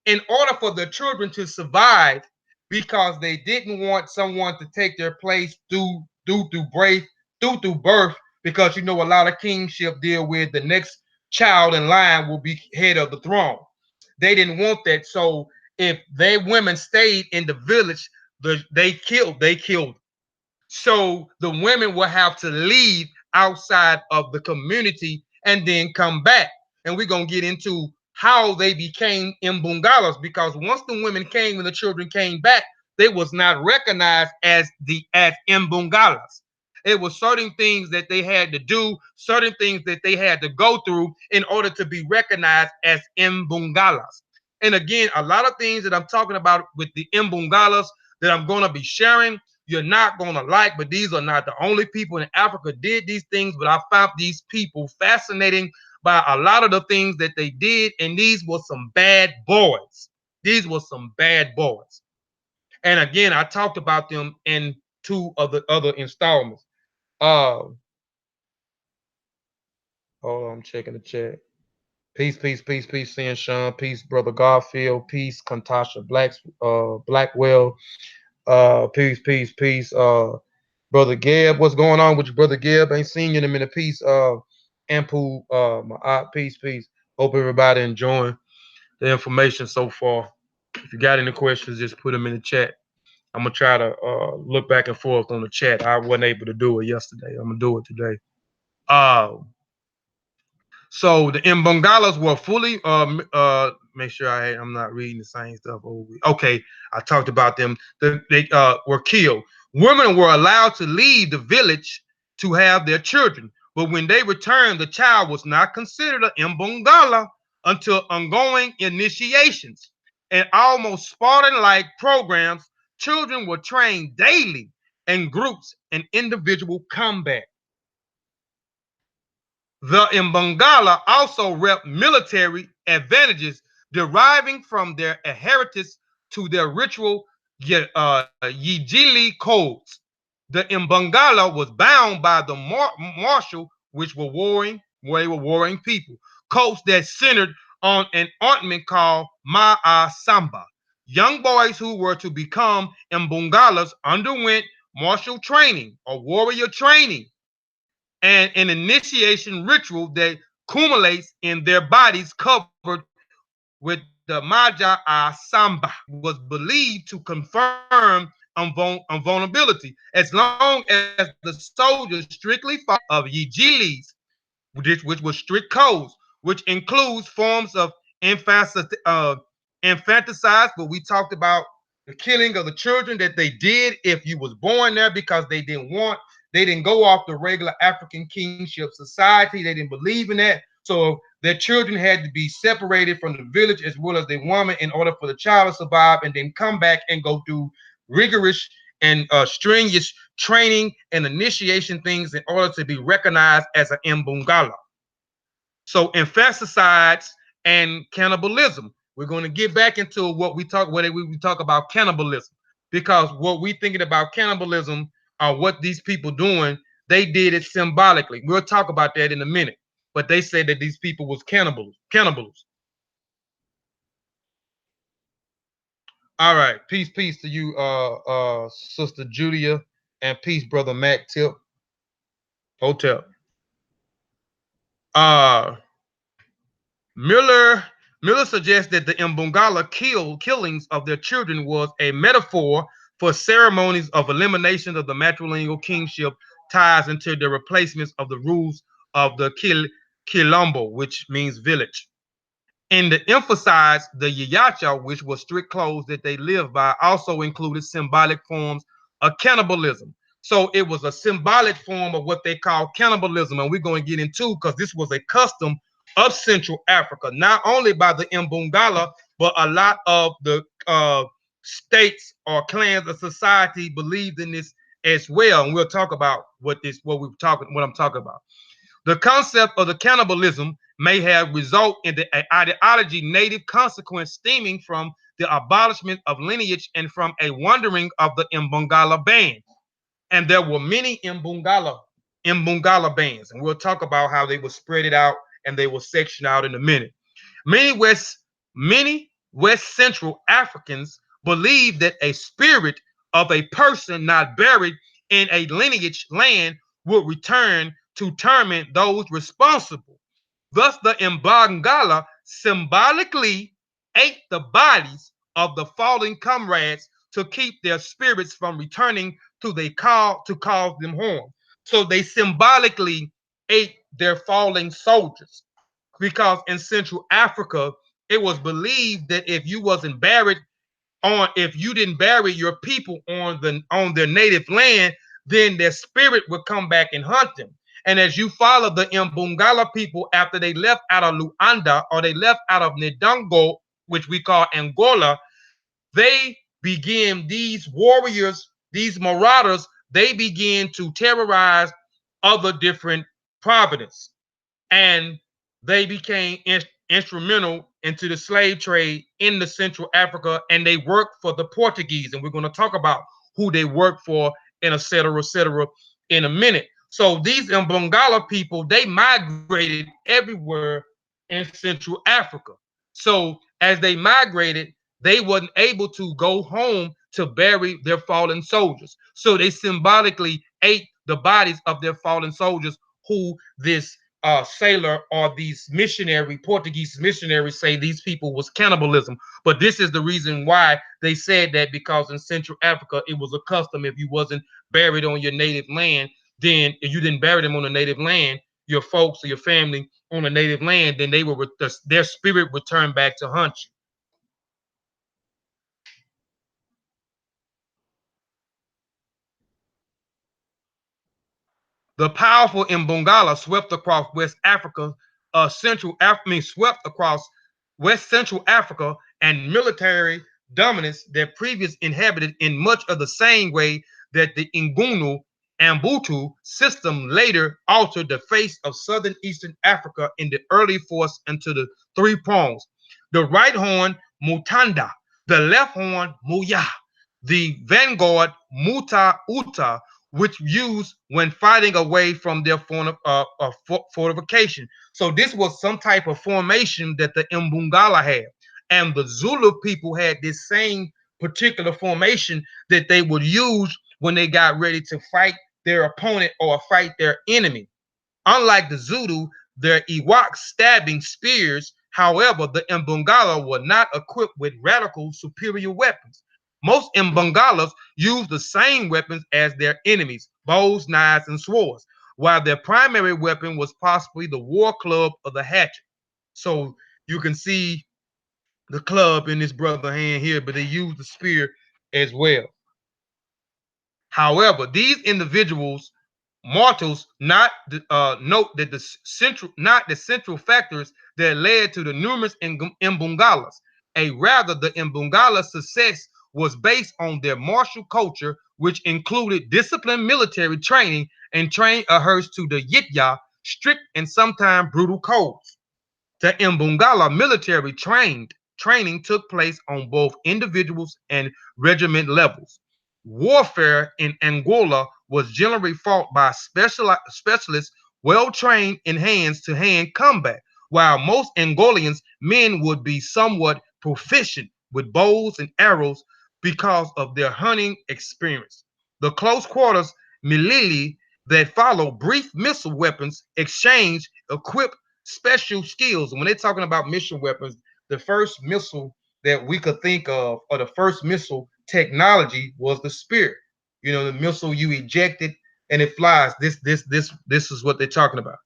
in order for the children to survive, because they didn't want someone to take their place through through birth, because you know a lot of kingship deal with the next child in line will be head of the throne. They didn't want that, so if their women stayed in the village, they killed. So the women will have to leave outside of the community and then come back. And we're gonna get into how they became Imbungalas, because once the women came and the children came back, they was not recognized as Imbungalas. It was certain things that they had to do, certain things that they had to go through in order to be recognized as Imbungalas. And again, a lot of things that I'm talking about with the Imbungalas that I'm going to be sharing, you're not going to like, but these are not the only people in Africa did these things. But I found these people fascinating by a lot of the things that they did, and these were some bad boys. These were some bad boys. And again, I talked about them in two of the other installments. Hold on, I'm checking the chat. Peace, peace, peace, peace, Sin Sean. Peace, brother Garfield. Peace, Kantasha Blackwell. Peace, peace, peace. Brother Gab, what's going on with you, brother Gab? Ain't seen you in a minute. Peace, Ampu, my peace, peace. Hope everybody enjoying the information so far. If you got any questions, just put them in the chat. I'm gonna try to look back and forth on the chat. I wasn't able to do it yesterday. I'm gonna do it today. Uh, So the Imbangalas were fully make sure I'm not reading the same stuff over. Okay, I talked about them. They were killed. Women were allowed to leave the village to have their children, but when they returned, the child was not considered an Imbangala until ongoing initiations and almost Spartan-like programs. Children were trained daily in groups and individual combat. The Imbangala also rep military advantages deriving from their adherence to their ritual Yijili codes. The Imbangala was bound by the martial, which were warring people, codes that centered on an ointment called Ma'asamba. Young boys who were to become Imbangalas underwent martial training or warrior training and an initiation ritual that accumulates in their bodies covered with the Maja Samba was believed to confirm invulnerability as long as the soldiers strictly followed of Yijilis, which was strict codes, which includes forms of infanticide, but we talked about the killing of the children that they did if you was born there, because they didn't go off the regular African kingship society. They didn't believe in that. So their children had to be separated from the village as well as their woman in order for the child to survive and then come back and go through rigorous and strenuous training and initiation things in order to be recognized as an Imbungala. So infanticides and cannibalism. We're going to get back into what we talk about cannibalism, because what we thinking about cannibalism are what these people doing. They did it symbolically. We'll talk about that in a minute. But they said that these people was cannibals. All right, peace to you, Sister Julia, and peace, brother Mac Tip. Hotel. Uh Miller suggests that the Imbangala killings of their children was a metaphor for ceremonies of elimination of the matrilineal kingship ties into the replacements of the rules of the Quilombo, which means village. And to emphasize the Yayacha, which was strict codes that they lived by, also included symbolic forms of cannibalism. So it was a symbolic form of what they call cannibalism. And we're going to get into, because this was a custom of Central Africa, not only by the Imbangala, but a lot of the states or clans of society believed in this as well. And we'll talk about what I'm talking about. The concept of the cannibalism may have result in the ideology native consequence stemming from the abolishment of lineage and from a wandering of the Imbangala band. And there were many Imbangala bands, and we'll talk about how they were spread it out and they were sectioned out in a minute. Many West Central Africans believe that a spirit of a person not buried in a lineage land would return to torment those responsible. Thus, the Imbangala symbolically ate the bodies of the fallen comrades to keep their spirits from returning to cause them harm. So they symbolically ate their fallen soldiers because in Central Africa, it was believed that if you didn't bury your people on their native land, then their spirit would come back and hunt them. And as you follow the Imbangala people after they left out of Luanda or they left out of Ndongo, which we call Angola, they begin these warriors, these marauders, they begin to terrorize other different provinces, and they became instrumental into the slave trade in the Central Africa, and they worked for the Portuguese, and we're going to talk about who they worked for and et cetera, in a minute. So these Mbangala people, they migrated everywhere in Central Africa. So as they migrated, they wasn't able to go home to bury their fallen soldiers. So they symbolically ate the bodies of their fallen soldiers who this sailor or these Portuguese missionaries say these people was cannibalism. But this is the reason why they said that, because in Central Africa, it was a custom if you wasn't buried on your native land, then if you didn't bury them on the native land, your folks or your family on the native land, then their spirit would turn back to hunt you. The powerful Imbangala swept across West Africa, swept across West Central Africa, and military dominance that previous inhabited in much of the same way that the Ngunu and Butu system later altered the face of southern Eastern Africa in the early force into the three prongs. The right horn, Mutanda; the left horn, Muya; the vanguard, Muta Uta, which used when fighting away from their fortification. So this was some type of formation that the Imbangala had. And the Zulu people had this same particular formation that they would use when they got ready to fight their opponent or fight their enemy. Unlike the Zulu, their Iwak stabbing spears, however, the Imbangala were not equipped with radical superior weapons. Most Imbangalas used the same weapons as their enemies, bows, knives, and swords, while their primary weapon was possibly the war club or the hatchet. So you can see the club in this brother hand here, but they used the spear as well. However, these individuals, mortals, note that the central factors that led to the numerous Imbangalas. Rather, the Imbangala success was based on their martial culture, which included disciplined military training and trained adherence to the Yitya, strict and sometimes brutal codes. The Imbangala military training took place on both individuals and regiment levels. Warfare in Angola was generally fought by specialists well trained in hands-to-hand combat, while most Angolians men would be somewhat proficient with bows and arrows because of their hunting experience. The close quarters melee that followed brief missile weapons exchange equipped special skills. And when they're talking about missile weapons, the first missile that we could think of, or the first missile technology, was the spear. You know, the missile you eject it and it flies. This is what they're talking about.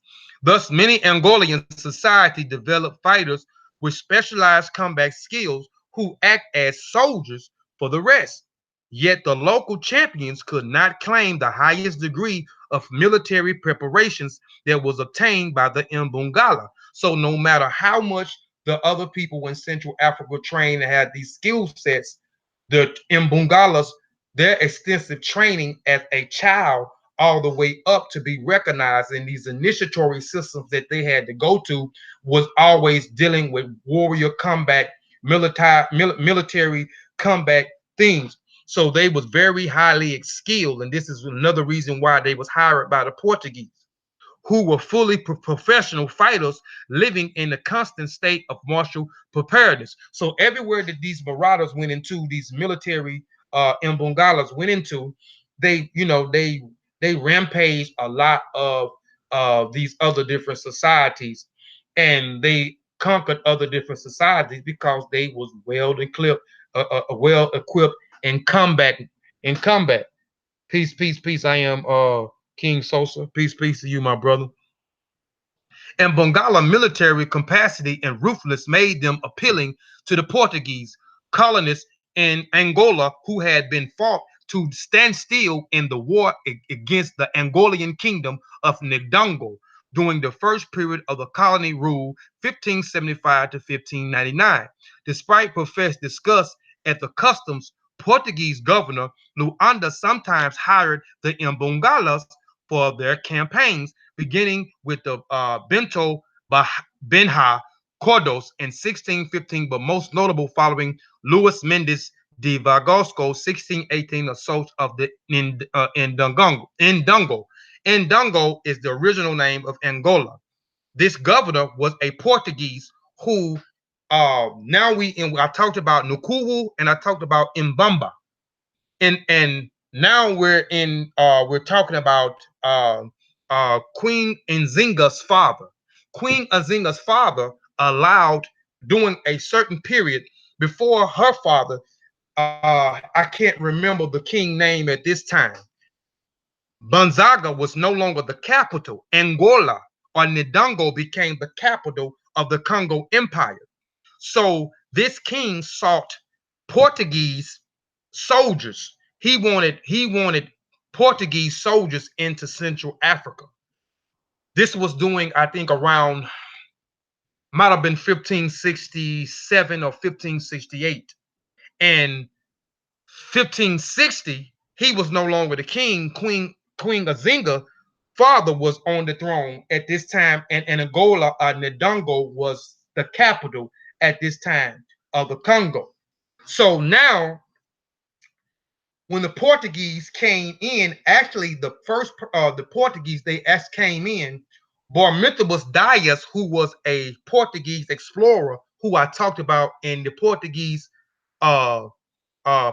Thus, many Angolian society developed fighters with specialized combat skills who act as soldiers for the rest. Yet the local champions could not claim the highest degree of military preparations that was obtained by the Imbangala. So no matter how much the other people in Central Africa trained and had these skill sets, the Imbangalas, their extensive training as a child all the way up to be recognized in these initiatory systems that they had to go to, was always dealing with warrior combat, military combat things. So they was very highly skilled, and this is another reason why they was hired by the Portuguese, who were fully professional fighters living in a constant state of martial preparedness. So everywhere that these marauders went into, these military Imbangalas went into, they, you know, they rampaged a lot of these other different societies, and they conquered other different societies because they was well equipped in combat. In combat, peace, peace, peace. I am King Sosa. Peace, peace to you, my brother. And Bongala military capacity and ruthless made them appealing to the Portuguese colonists in Angola, who had been fought to stand still in the war against the Angolian kingdom of Ndongo during the first period of the colony rule 1575 to 1599. Despite professed disgust at the customs, Portuguese governor Luanda sometimes hired the Imbangalas for their campaigns, beginning with the Bento Benha Cordos in 1615, but most notable following Luis Mendes de Vargasco 1618 assault of the Ndongo. Ndongo is the original name of Angola. This governor was a Portuguese who now I talked about Nukuwu and I talked about Mbamba, and now we're talking about Queen Nzinga's father. Queen Nzinga's father allowed during a certain period before her father. I can't remember the king name at this time. Gonzaga was no longer the capital. Angola or Ndongo became the capital of the Congo Empire. So this king sought Portuguese soldiers. He wanted Portuguese soldiers into Central Africa. This was doing, I think, around might have been 1567 or 1568. And 1560, he was no longer the king. Queen Nzinga father was on the throne at this time, and Angola, Ndongo was the capital at this time of the Congo. So now, when the Portuguese came in, actually the Portuguese came in. Barmithibus Dias, who was a Portuguese explorer, who I talked about in the uh,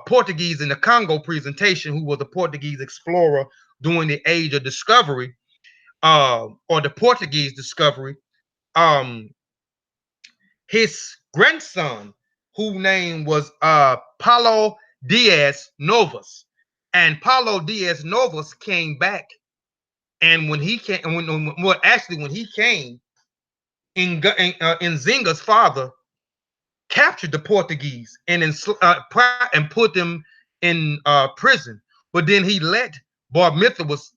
Portuguese in the Congo presentation, who was a Portuguese explorer during the age of discovery, or the Portuguese discovery. Um, his grandson, whose name was Paulo Diaz Novas, and Paulo Diaz Novas came back, and when he came, when he came, Nzinga's father captured the Portuguese and put them in prison. But then he let Barmithibus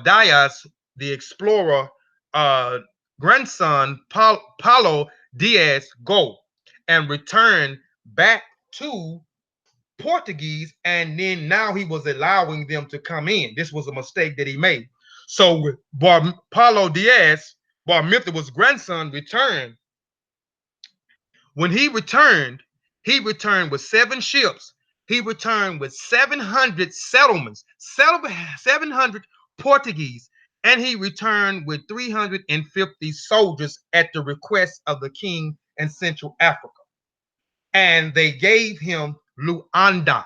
Dias, the explorer, uh, grandson Paulo Diaz, go and return back to Portuguese, and then now he was allowing them to come in. This was a mistake that he made. So Paulo Diaz, Barmithibus' grandson, returned. When he returned with 7 ships. He returned with 700 settlements, 700 Portuguese, and he returned with 350 soldiers at the request of the king in Central Africa. And they gave him Luanda,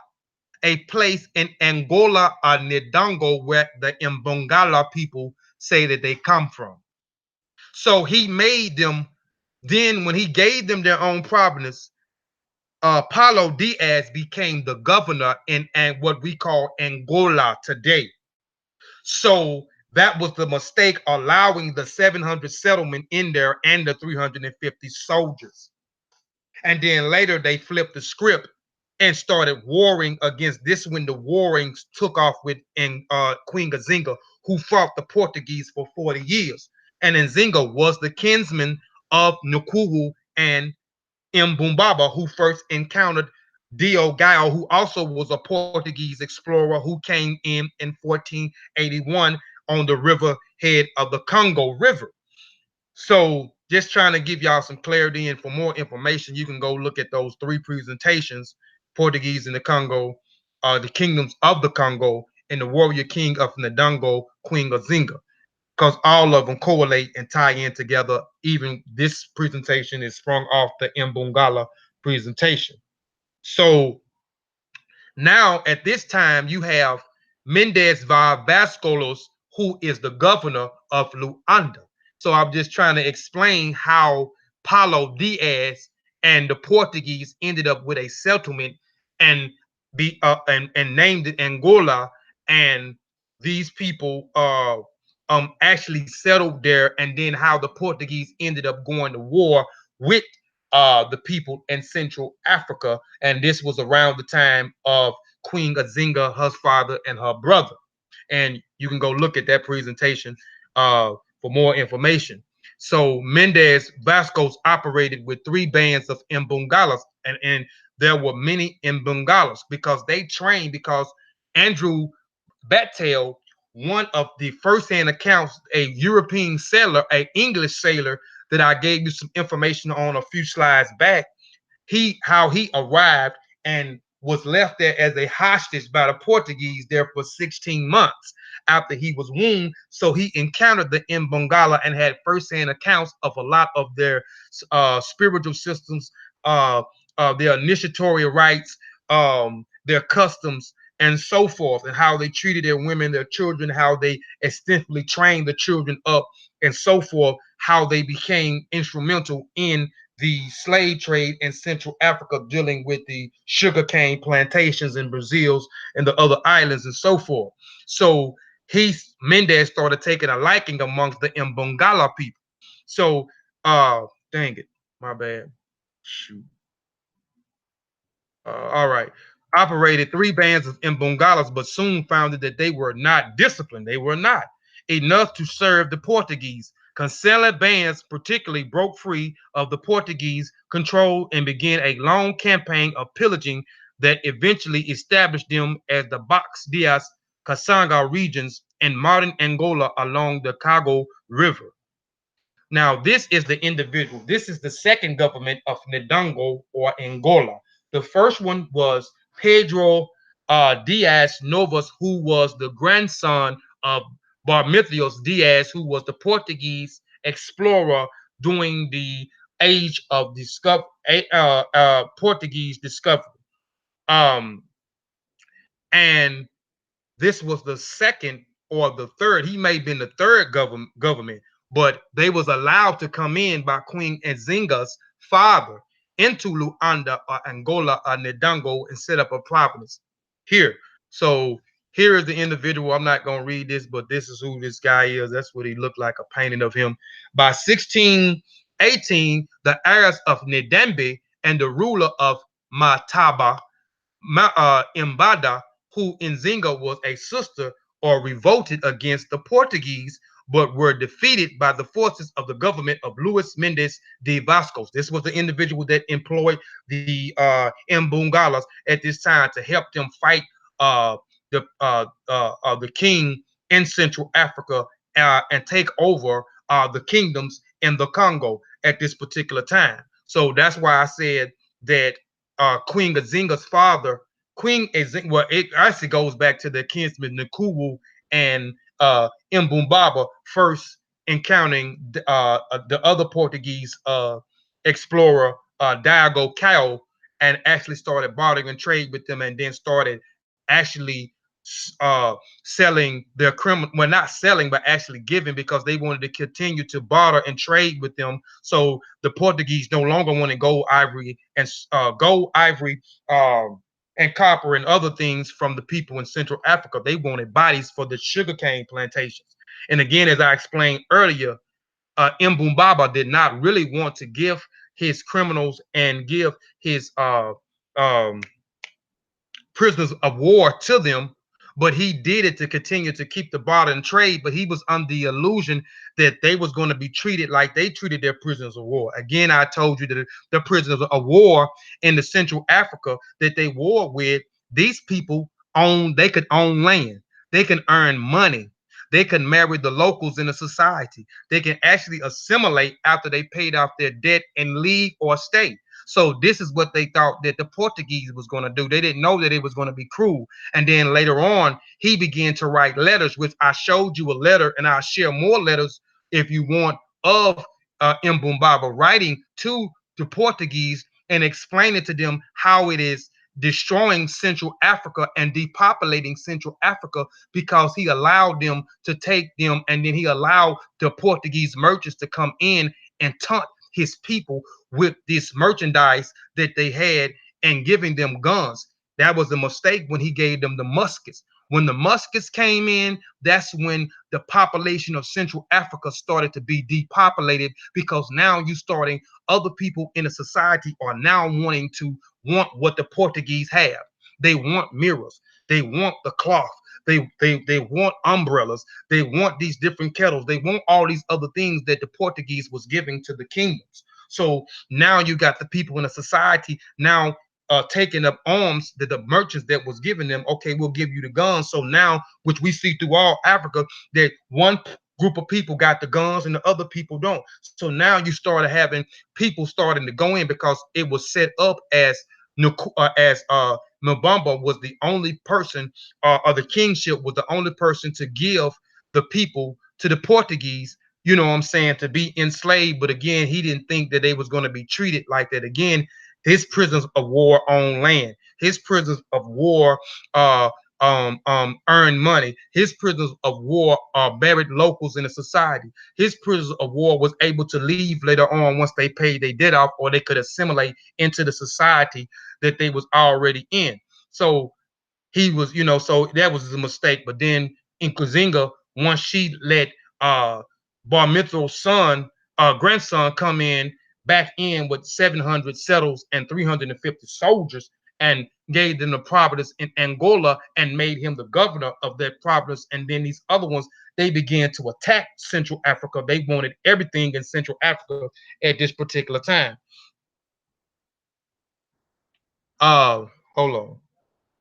a place in Angola or Ndongo where the Imbangala people say that they come from. So he made them, then when he gave them their own province, Paulo Diaz became the governor in what we call Angola today. So that was the mistake, allowing the 700 settlement in there and the 350 soldiers. And then later they flipped the script and started warring against this, when the warrings took off with Queen Nzinga, who fought the Portuguese for 40 years. And Nzinga was the kinsman of Nukuwu and Mbumbaba, who first encountered Diogo, who also was a Portuguese explorer who came in 1481 on the river head of the Congo River. So just trying to give y'all some clarity, and for more information, you can go look at those 3 presentations: Portuguese in the Congo, the kingdoms of the Congo, and the warrior king of Ndongo, Queen Nzinga, because all of them correlate and tie in together. Even this presentation is sprung off the Mbungala presentation. So now at this time, you have Mendes Vasconcelos, who is the governor of Luanda. So I'm just trying to explain how Paulo Diaz and the Portuguese ended up with a settlement and and named it Angola, and these people actually settled there, and then how the Portuguese ended up going to war with the people in Central Africa, and this was around the time of Queen Nzinga, her father, and her brother. And you can go look at that presentation for more information. So Mendes Vascos operated with 3 bands of Imbangalas, and there were many Imbangalas because they trained, because Andrew Battelle, one of the first-hand accounts, a European sailor, a English sailor that I gave you some information on a few slides back, how he arrived and was left there as a hostage by the Portuguese there for 16 months after he was wounded. So he encountered the Imbangala and had firsthand accounts of a lot of their spiritual systems, their initiatory rites, their customs, and so forth, and how they treated their women, their children, how they extensively trained the children up, and so forth, how they became instrumental in the slave trade in Central Africa, dealing with the sugarcane plantations in Brazil's and the other islands and so forth. So Mendes started taking a liking amongst the Mbangala people. So dang it, my bad. Shoot. All right. Operated 3 bands of Mbongalas, but soon found that they were not disciplined. They were not enough to serve the Portuguese. Cancela bands particularly broke free of the Portuguese control and began a long campaign of pillaging that eventually established them as the Box Dias Kasanga regions in modern Angola along the Congo River. Now, this is the individual. This is the second government of Ndongo or Angola. The first one was Pedro Diaz Novas, who was the grandson of Barmithillos Diaz, who was the Portuguese explorer during the age of Portuguese discovery. Um, and this was the second or the third. He may have been the third government, but they was allowed to come in by Queen Nzinga's father into Luanda or Angola or Ndongo and set up a province here. So here is the individual. I'm not going to read this, but this is who this guy is. That's what he looked like, a painting of him. By 1618, the heirs of Ndembe and the ruler of Mataba, Imbada, who Nzinga was a sister, or revolted against the Portuguese, but were defeated by the forces of the government of Luis Mendes de Vascos. This was the individual that employed the Mbungalas at this time to help them fight uh, the king in Central Africa and take over the kingdoms in the Congo at this particular time. So that's why I said that Queen Nzinga's father, Queen Nzinga, well, it actually goes back to the kinsmen Nkuwu and Mbumbaba first encountering the other Portuguese explorer, Diago Cao, and actually started bartering and trade with them, and then started actually selling their criminal, well, not selling, but actually giving, because they wanted to continue to barter and trade with them. So the Portuguese no longer wanted gold, ivory, and and copper and other things from the people in Central Africa. They wanted bodies for the sugarcane plantations. And again, as I explained earlier, Mbumbaba did not really want to give his criminals and give his um, prisoners of war to them, but he did it to continue to keep the barter and trade. But he was under the illusion that they was going to be treated like they treated their prisoners of war. Again, I told you that the prisoners of war in the Central Africa that they war with, these people they could own land, they can earn money, they can marry the locals in the society, they can actually assimilate after they paid off their debt and leave or stay. So this is what they thought that the Portuguese was going to do. They didn't know that it was going to be cruel. And then later on, he began to write letters, which I showed you a letter, and I'll share more letters if you want, of Mbumbaba writing to the Portuguese and explaining to them how it is destroying Central Africa and depopulating Central Africa because he allowed them to take them, and then he allowed the Portuguese merchants to come in and taunt his people with this merchandise that they had and giving them guns. That was a mistake when he gave them the muskets. When the muskets came in, that's when the population of Central Africa started to be depopulated, because now you starting other people in a society are now wanting to want what the Portuguese have. They want mirrors. They want the cloth. They want umbrellas. They want these different kettles. They want all these other things that the Portuguese was giving to the kingdoms. So now you got the people in a society now taking up arms that the merchants that was giving them. Okay, we'll give you the guns. So now, which we see through all Africa, that one group of people got the guns and the other people don't. So now you started having people starting to go in because it was set up as Mbamba was the only person, or the kingship was the only person to give the people to the Portuguese, you know what I'm saying, to be enslaved. But again, he didn't think that they was going to be treated like that. Again, his prisoners of war on land, his prisoners of war earned money, his prisoners of war buried locals in the society. His prisoners of war was able to leave later on once they paid their debt off, or they could assimilate into the society that they was already in. So he was, you know, so that was a mistake. But then in Nzinga, once she let Bar Mithral's son, grandson, come in back in with 700 settles and 350 soldiers, and gave them the province in Angola and made him the governor of that province. And then these other ones, they began to attack Central Africa. They wanted everything in Central Africa at this particular time. Uh, Hold on.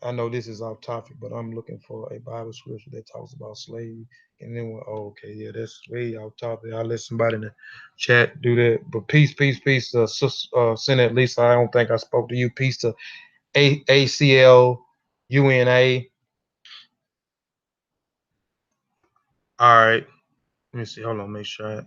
I know this is off topic, but I'm looking for a Bible scripture that talks about slavery. And then, oh, okay, yeah, that's way off topic. I'll let somebody in the chat do that. But peace, peace, peace. Senator Lisa, I don't think I spoke to you. Peace to ACLUNA. All right. Let me see. Hold on. Make sure.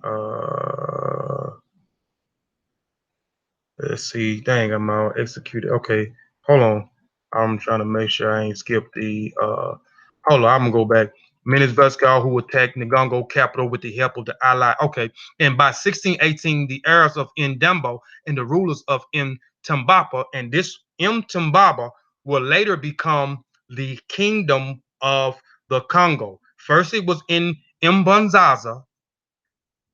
Let's see. Dang, I'm out executed. Okay. Hold on. I'm trying to make sure I ain't skipped the hold on, I'm gonna go back. Menes Vescal, who attacked Ndongo capital with the help of the ally. Okay. And by 1618, the heirs of Ndembo and the rulers of Mtambapa, and this Mtambaba will later become the kingdom of the Congo. First, it was in Imbanzaza,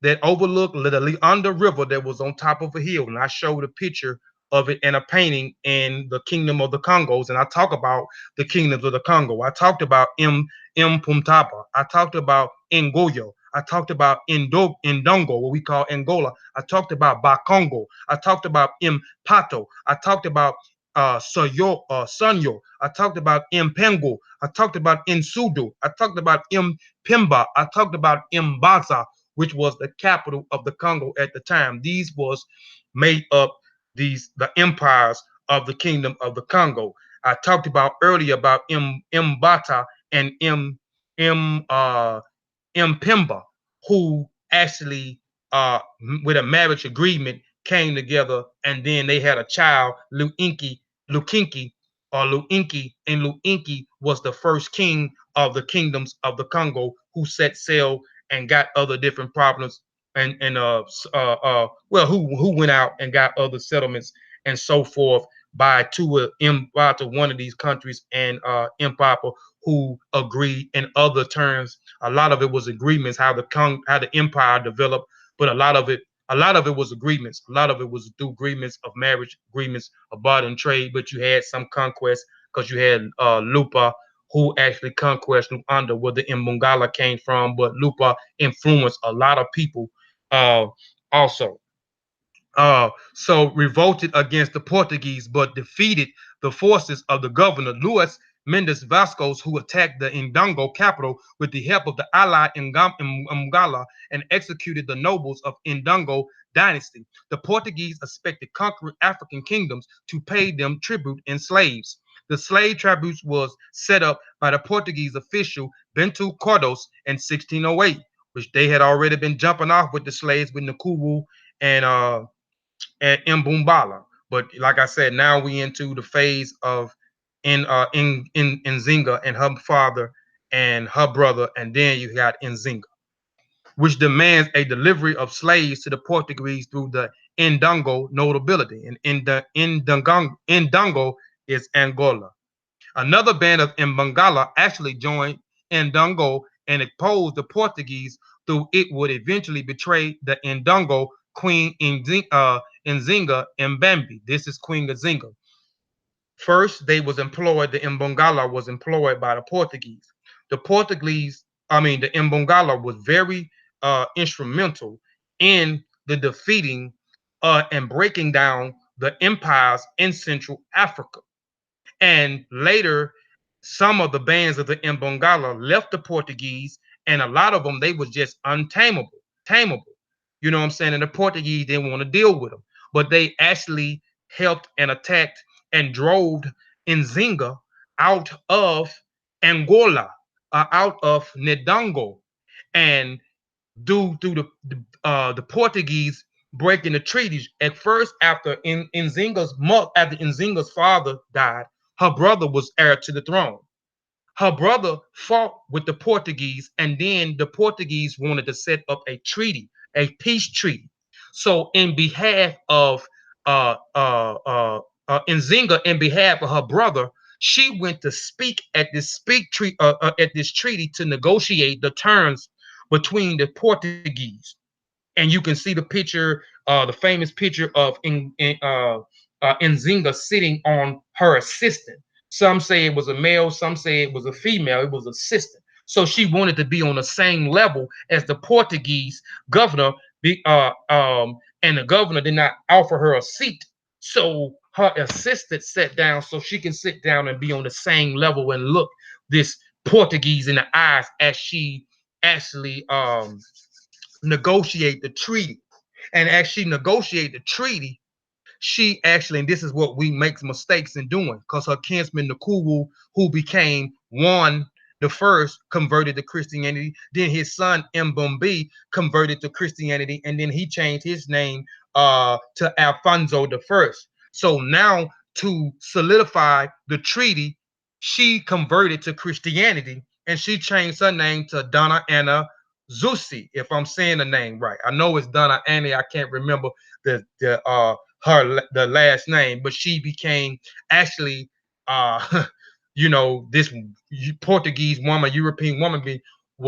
that overlooked the Leander River, that was on top of a hill. And I showed a picture of it in a painting in the Kingdom of the Congos. And I talk about the kingdoms of the Congo. I talked about Puntapa. I talked about Ngoyo. I talked about Ndongo, what we call Angola. I talked about Bakongo. I talked about Pato. I talked about Sanyo. I talked about Mpengo. I talked about Nsudu. I talked about Pimba. I talked about Mbaza, which was the capital of the Congo at the time. These was made up the empires of the kingdom of the Congo. I talked about earlier about Mbata and Mpimba, who actually with a marriage agreement came together, and then they had a child, Lukinki, and Luinki was the first king of the kingdoms of the Congo, who set sail and got other different problems, and who went out and got other settlements and so forth by to one of these countries, and Impapa, who agreed in other terms. A lot of it was agreements, how the empire developed, but a lot of it was agreements. A lot of it was through agreements of marriage, agreements of barter and trade. But you had some conquests, because you had Lupa, who actually conquest Luanda, where the Imbangala came from. But Lupa influenced a lot of people also. So revolted against the Portuguese, but defeated the forces of the governor Luis Mendes Vascos, who attacked the Ndongo capital with the help of the ally Imbangala, and executed the nobles of Ndongo dynasty. The Portuguese expected conquering African kingdoms to pay them tribute and slaves. The slave tributes was set up by the Portuguese official Bento Cordos in 1608, which they had already been jumping off with the slaves with Nkuwu and Mbumbala. But like I said, now we into the phase of in Nzinga and her father and her brother, and then you got Nzinga, which demands a delivery of slaves to the Portuguese through the Ndongo notability. And in the Ndongo is Angola. Another band of Imbangala actually joined Ndongo and opposed the Portuguese, though it would eventually betray the Ndongo Queen Nzinga Mbambi. This is Queen Nzinga. First, they was employed, the Imbangala was employed by the Portuguese. The Portuguese, I mean, the Imbangala was very instrumental in the defeating and breaking down the empires in Central Africa. And later, some of the bands of the Imbangala left the Portuguese, and a lot of them, they was just untamable, tameable. You know what I'm saying? And the Portuguese didn't want to deal with them. But they actually helped and attacked and drove Nzinga out of Angola, out of Ndongo. And due to the Portuguese breaking the treaties. At first, after Nzinga's father died, her brother was heir to the throne. Her brother fought with the Portuguese, and then the Portuguese wanted to set up a treaty, a peace treaty. So, in behalf of Nzinga, in behalf of her brother, she went to speak at this treaty to negotiate the terms between the Portuguese. And you can see the picture, the famous picture of Nzinga sitting on her assistant. Some say it was a male, some say it was a female, it was assistant. So she wanted to be on the same level as the Portuguese governor, and the governor did not offer her a seat. So her assistant sat down so she can sit down and be on the same level and look this Portuguese in the eyes as she actually negotiate the treaty. And as she negotiated the treaty, she actually, and this is what we make mistakes in doing, because her kinsman Nakuwu, who became one the first, converted to Christianity. Then his son Mbumbi converted to Christianity, and then he changed his name to Alfonso the First. So now, to solidify the treaty, she converted to Christianity, and she changed her name to Donna Anna Zusi, if I'm saying the name right. I know it's Donna Annie. I can't remember the last name, but she became actually this Portuguese woman, European woman,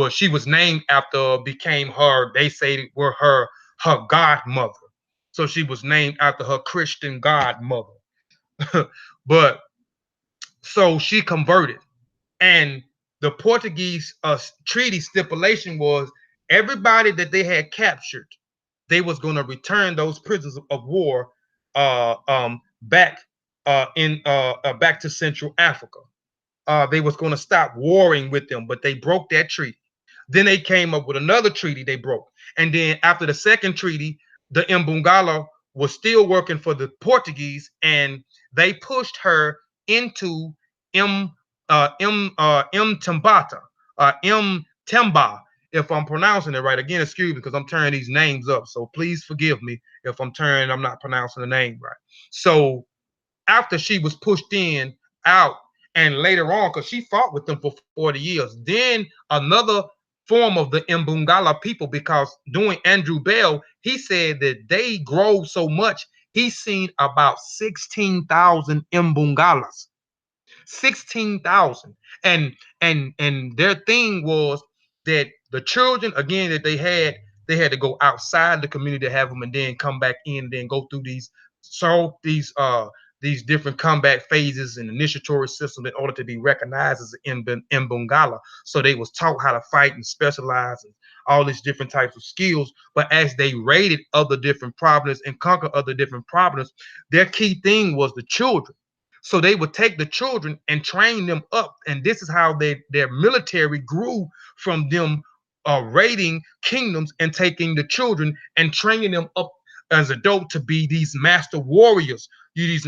she was named after, became her, they say were her godmother. So she was named after her Christian godmother. But so she converted, and the Portuguese treaty stipulation was everybody that they had captured, they was going to return those prisoners of war back back to Central Africa. They was going to stop warring with them, but they broke that treaty. Then they came up with another treaty they broke, and then after the second treaty, the Imbangala was still working for the Portuguese, and they pushed her into M M Tambata, M Temba, if I'm pronouncing it right. Again, excuse me because I'm turning these names up, so please forgive me if I'm not pronouncing the name right. So after she was pushed in out, and later on, because she fought with them for 40 years, then another form of the Imbangala people, because doing Andrew Bell, he said that they grow so much, he's seen about 16,000 Imbangalas. 16,000. And their thing was that the children, again, that they had to go outside the community to have them, and then come back in, and then go through these different combat phases and initiatory systems in order to be recognized as in Bengala. So they was taught how to fight and specialize and all these different types of skills. But as they raided other different provinces and conquered other different provinces, their key thing was the children. So they would take the children and train them up, and this is how their military grew, from them raiding kingdoms and taking the children and training them up as adults to be these master warriors, these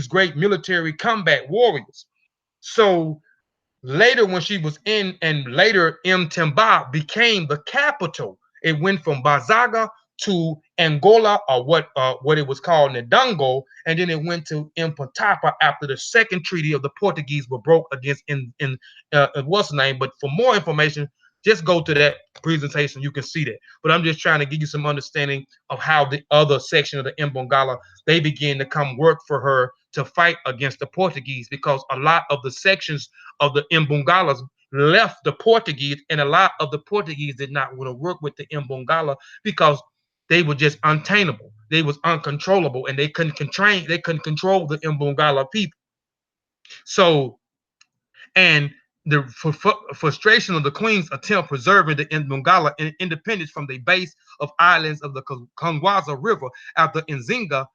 great military combat warriors. So later, when she was in, and later Mtemba became the capital. It went from Bazaga to Angola, or what it was called Ndongo, and then it went to Imbangala after the second treaty of the Portuguese were broke against in what's the name. But for more information, just go to that presentation. You can see that. But I'm just trying to give you some understanding of how the other section of the Imbangala, they began to come work for her to fight against the Portuguese, because a lot of the sections of the Imbangalas left the Portuguese, and a lot of the Portuguese did not want to work with the Imbangala because they were just untameable. They was uncontrollable, and they couldn't control the Imbangala people. So, and the frustration of the Queen's attempt preserving the Imbangala independence from the base of islands of the Kongo River after Nzinga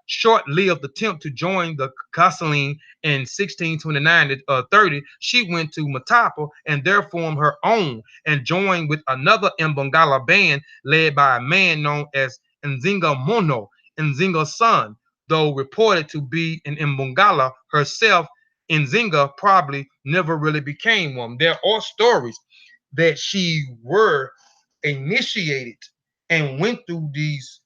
short-lived attempt to join the Casaline in 1629 to 30, she went to Matapa and there formed her own and joined with another Imbangala band led by a man known as Nzinga Mono, Nzinga's son, though reported to be an Imbangala herself. Nzinga probably never really became one. There are stories that she were initiated and went through these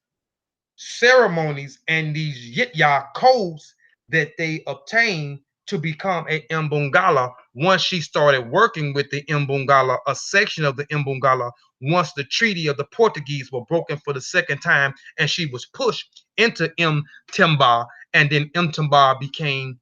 ceremonies and these Yitya codes that they obtained to become a Imbangala once she started working with the Imbangala, a section of the Imbangala, once the treaty of the Portuguese were broken for the second time, and she was pushed into Mtimba, and then Mtimba became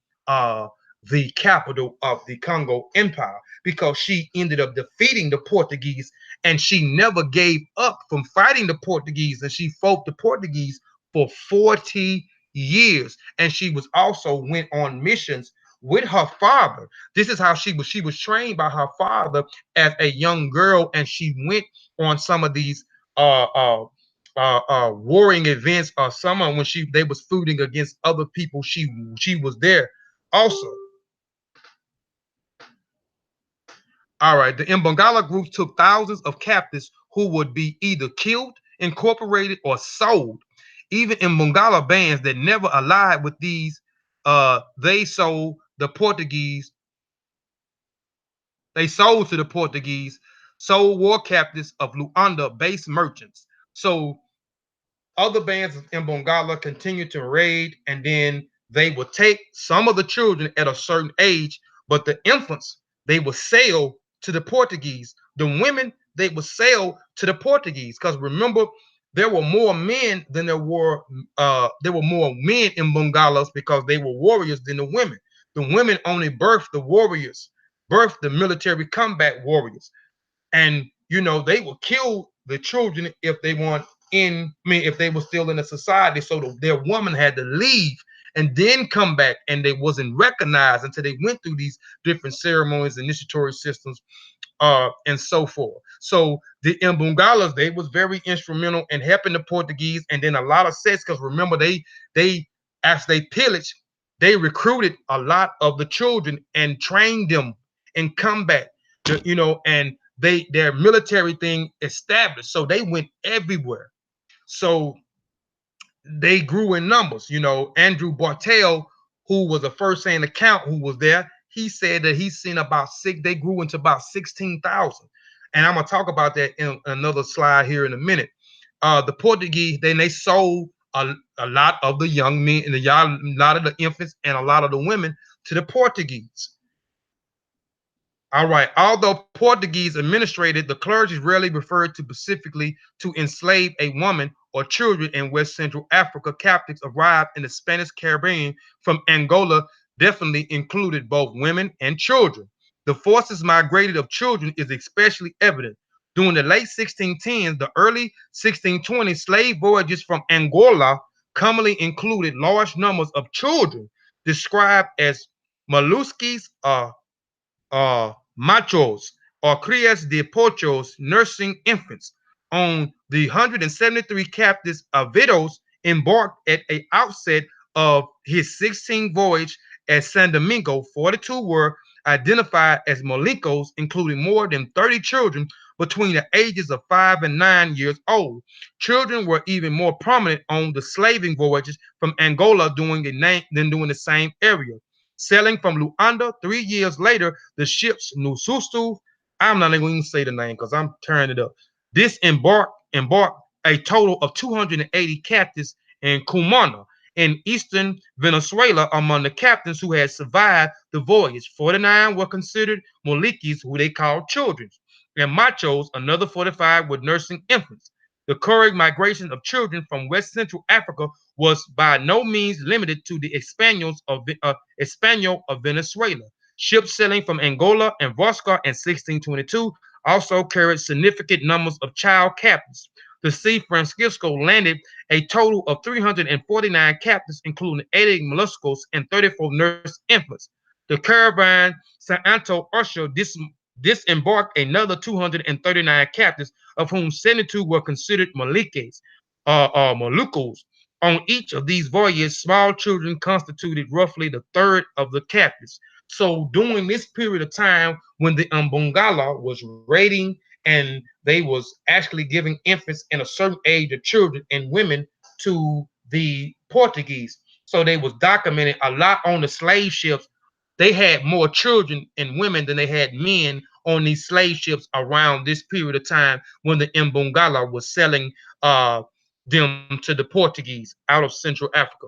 the capital of the Congo Empire, because she ended up defeating the Portuguese, and she never gave up from fighting the Portuguese, and she fought the Portuguese for 40 years. And she was also went on missions with her father. This is how she was trained by her father as a young girl, and she went on some of these warring events, or some when they was fighting against other people. She was there also. All right, the Imbangala group took thousands of captives who would be either killed, incorporated, or sold. Even Imbangala bands that never allied with these, they sold the Portuguese. They sold to the Portuguese, sold war captives of Luanda-based merchants. So other bands of Imbangala continued to raid, and then they would take some of the children at a certain age, but the infants they would sell to the Portuguese. The women they would sell to the Portuguese, because remember, there were more men than there were more men in Bengalas, because they were warriors than the women. The women only birthed the warriors, birthed the military combat warriors, and they would kill the children if they weren't if they were still in the society. So their woman had to leave and then come back, and they wasn't recognized until they went through these different ceremonies, initiatory systems, and so forth. So the Imbangalas, they was very instrumental in helping the Portuguese, and then a lot of sets, because remember, they as they pillaged, they recruited a lot of the children and trained them in combat, and their military thing established, so they went everywhere. So they grew in numbers. Andrew Bartel, who was a first-hand account who was there, he said that he's seen about they grew into about 16,000. And I'm gonna talk about that in another slide here in a minute. The Portuguese, then they sold a lot of the young men and a lot of the infants and a lot of the women to the Portuguese. All right. Although Portuguese administrated, the clergy rarely referred to specifically to enslave a woman or children in West Central Africa. Captives arrived in the Spanish Caribbean from Angola definitely included both women and children. The forces migrated of children is especially evident. During the late 1610s, the early 1620s, slave voyages from Angola commonly included large numbers of children, described as mollusques machos or crias de pochos, nursing infants. On the 173 captives, Avidos embarked at the outset of his 16th voyage at San Domingo. 42 were identified as Molincos, including more than 30 children between the ages of 5 and 9 years old. Children were even more prominent on the slaving voyages from Angola during the same area. Sailing from Luanda 3 years later, the ships Nusustu, I'm not even going to say the name because I'm turning it up. This embarked a total of 280 captives in Cumana in eastern Venezuela. Among the captains who had survived the voyage, 49 were considered Molikis, who they called children, and Machos, another 45 were nursing infants. The current migration of children from West Central Africa was by no means limited to the Espanol of Venezuela. Ships sailing from Angola and Vasco in 1622 also carried significant numbers of child captives. The San Francisco landed a total of 349 captives, including 80 molluscos and 34 nurse infants. The caravan San Anto Ursula disembarked another 239 captives, of whom 72 were considered Moluccos. On each of these voyages, small children constituted roughly the third of the captives. So during this period of time when the Imbangala was raiding and they was actually giving infants in a certain age of children and women to the Portuguese. So they was documenting a lot on the slave ships. They had more children and women than they had men on these slave ships around this period of time when the Imbangala was selling them to the Portuguese out of Central Africa.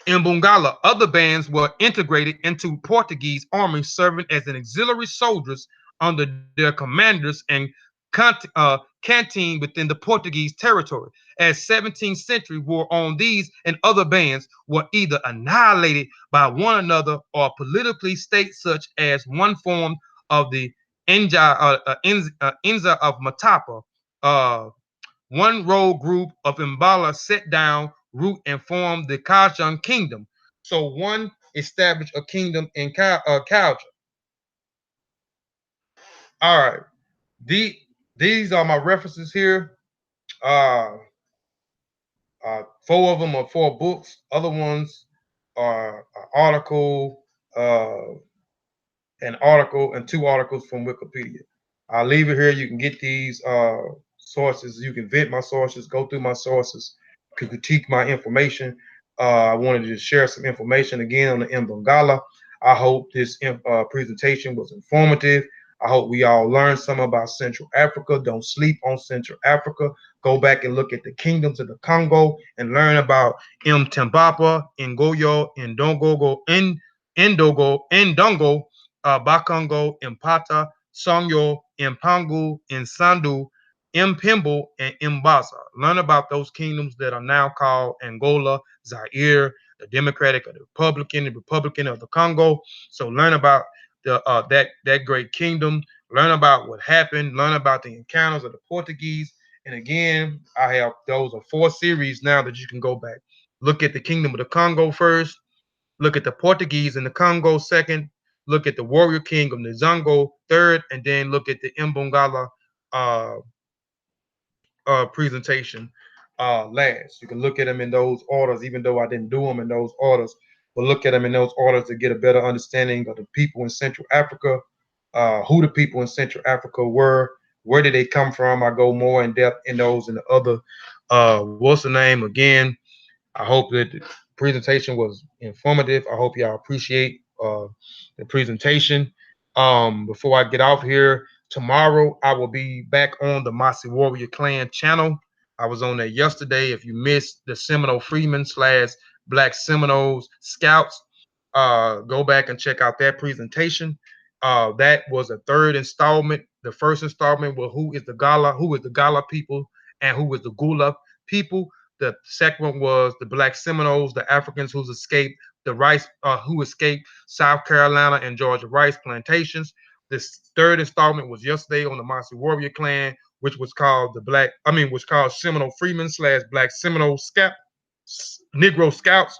In Bungala, other bands were integrated into Portuguese army, serving as an auxiliary soldiers under their commanders and canteen within the Portuguese territory. As 17th century wore on, these and other bands were either annihilated by one another or politically state, such as one form of the Inza of Matapa. One rogue group of Imbala set down root and formed the Kajan kingdom. So one established a kingdom in Kaja. All right. The, these are my references here. Uh, four of them are four books. Other ones are an article, an article, and two articles from Wikipedia. I'll leave it here. You can get these sources. You can vet my sources, go through my sources, critique my information. I wanted to just share some information again on the Mbangala. I hope this presentation was informative. I hope we all learned some about Central Africa. Don't sleep on Central Africa. Go back and look at the kingdoms of the Congo and learn about Mtembapa, Ngoyo, Ndongo, Ndongo, Bakongo, Impata, Songyo, Impangu, Nsandu, Impimbo, and Imbaza. Learn about those kingdoms that are now called Angola, Zaire, the Democratic or the Republican of the Congo. So learn about that great kingdom. Learn about what happened. Learn about the encounters of the Portuguese. And again, I have those are four series now that you can go back. Look at the Kingdom of the Congo first. Look at the Portuguese in the Congo second. Look at the Warrior King of Nzinga third, and then look at the Mbongala uh, presentation last. You can look at them in those orders, even though I didn't do them in those orders, but look at them in those orders to get a better understanding of the people in Central Africa, who the people in Central Africa were, where did they come from. I go more in depth in those and the other. What's the name again? I hope that the presentation was informative. I hope y'all appreciate the presentation. Before I get off here, tomorrow I will be back on the Mossy Warrior Clan channel. I was on there yesterday. If you missed the Seminole Freeman / Black Seminoles Scouts, go back and check out that presentation. That was a third installment. The first installment was who is the Gala people, and who is the Gula people. The second one was the Black Seminoles, the Africans who escaped South Carolina and Georgia rice plantations. This third installment was yesterday on the Mossy Warrior Clan, which was called Seminole Freeman / Black Seminole Negro Scouts.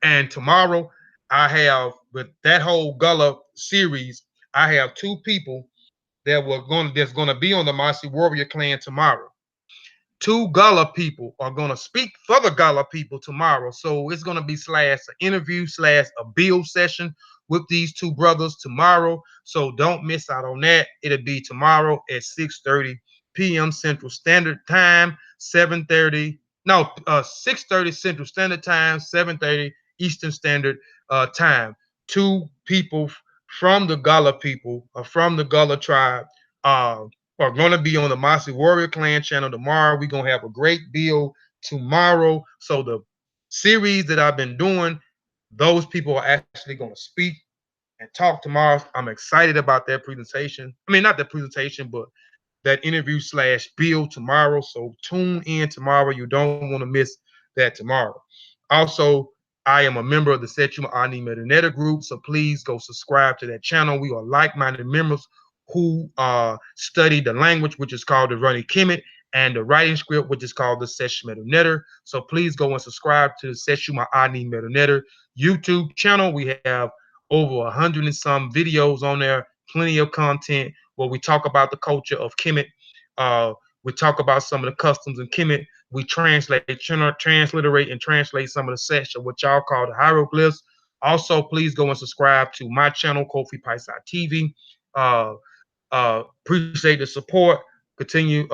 And tomorrow, I have with that whole Gullah series, I have two people that's gonna be on the Mossy Warrior Clan tomorrow. Two Gullah people are going to speak for the Gullah people tomorrow. So it's going to be / an interview / a build session with these two brothers tomorrow. So don't miss out on that. It'll be tomorrow at 6:30 p.m. Central Standard Time, 6:30 Central Standard Time, 7:30 Eastern Standard Time. Two people from the Gullah people, from the Gullah tribe, are going to be on the Mossy Warrior Clan channel tomorrow. We're going to have a great build tomorrow. So the series that I've been doing, those people are actually going to speak and talk tomorrow. I'm excited about that presentation. I mean, not that presentation, but that interview / build tomorrow. So tune in tomorrow. You don't want to miss that tomorrow. Also, I am a member of the Setchuma Ani Metaneta group, so please go subscribe to that channel. We are like-minded members who study the language, which is called the Runny Kemet, and the writing script, which is called the Setchuma Metaneta. So please go and subscribe to the Setchuma Ani Metaneta YouTube channel. We have over 100 and some videos on there, plenty of content where we talk about the culture of Kemet. We talk about some of the customs in Kemet. We translate, transliterate, and translate some of the sets of what y'all call the hieroglyphs. Also, please go and subscribe to my channel, Kofi Paisai TV. Appreciate the support. Continue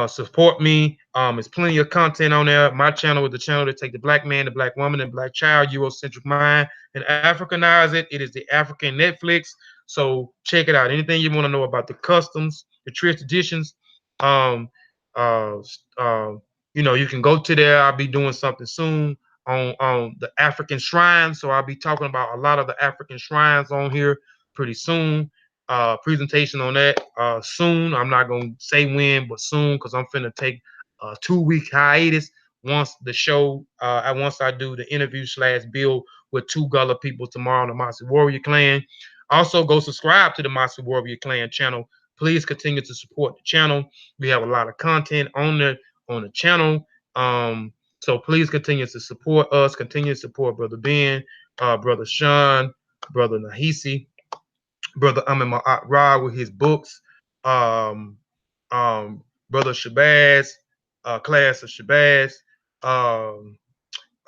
support me. There's plenty of content on there. My channel is the channel to take the black man, the black woman, and black child, Eurocentric mind, and Africanize it. It is the African Netflix. So check it out. Anything you want to know about the customs, the traditions, um, uh, uh, you can go to there. I'll be doing something soon on the African shrines. So I'll be talking about a lot of the African shrines on here pretty soon. Presentation on that soon. I'm not gonna say when, but soon, because I'm finna take a 2-week hiatus once the show. Once I do the interview / build with 2 Gullah people tomorrow on the Mossy Warrior Clan. Also, go subscribe to the Mossy Warrior Clan channel. Please continue to support the channel. We have a lot of content on the channel. So please continue to support us. Continue to support Brother Ben, Brother Sean, Brother Nahisi, Brother Amin Ma'at Ra with his books, um, Brother Shabazz, Class of Shabazz,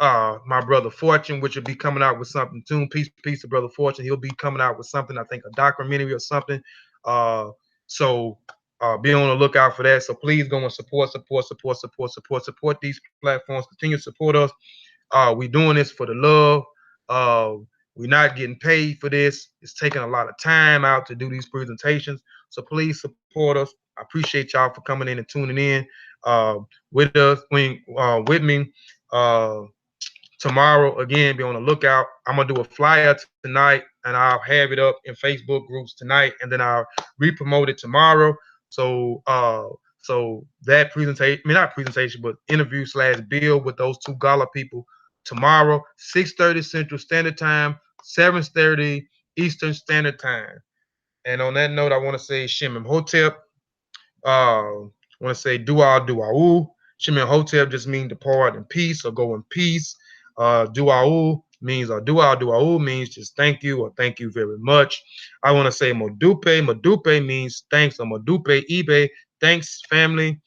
my Brother Fortune, which will be coming out with something soon. Peace to Brother Fortune. He'll be coming out with something, I think a documentary or something. So be on the lookout for that. So please go and support these platforms. Continue to support us. We're doing this for the love. We're not getting paid for this. It's taking a lot of time out to do these presentations. So please support us. I appreciate y'all for coming in and tuning in with us, with me. Tomorrow, again, be on the lookout. I'm going to do a flyer tonight, and I'll have it up in Facebook groups tonight, and then I'll re-promote it tomorrow. So that presentation, I mean, not presentation, but interview / build with those 2 Gala people tomorrow, 6:30 Central Standard Time, 7:30 Eastern Standard Time. And on that note, I want to say Shemim Hotep. I want to say Dua Dua'u. Shemim Hotep just means depart in peace or go in peace. Dua'u means, or Dua'u means just thank you or thank you very much. I want to say Modupe. Modupe means thanks, or Modupe Ibe, thanks family.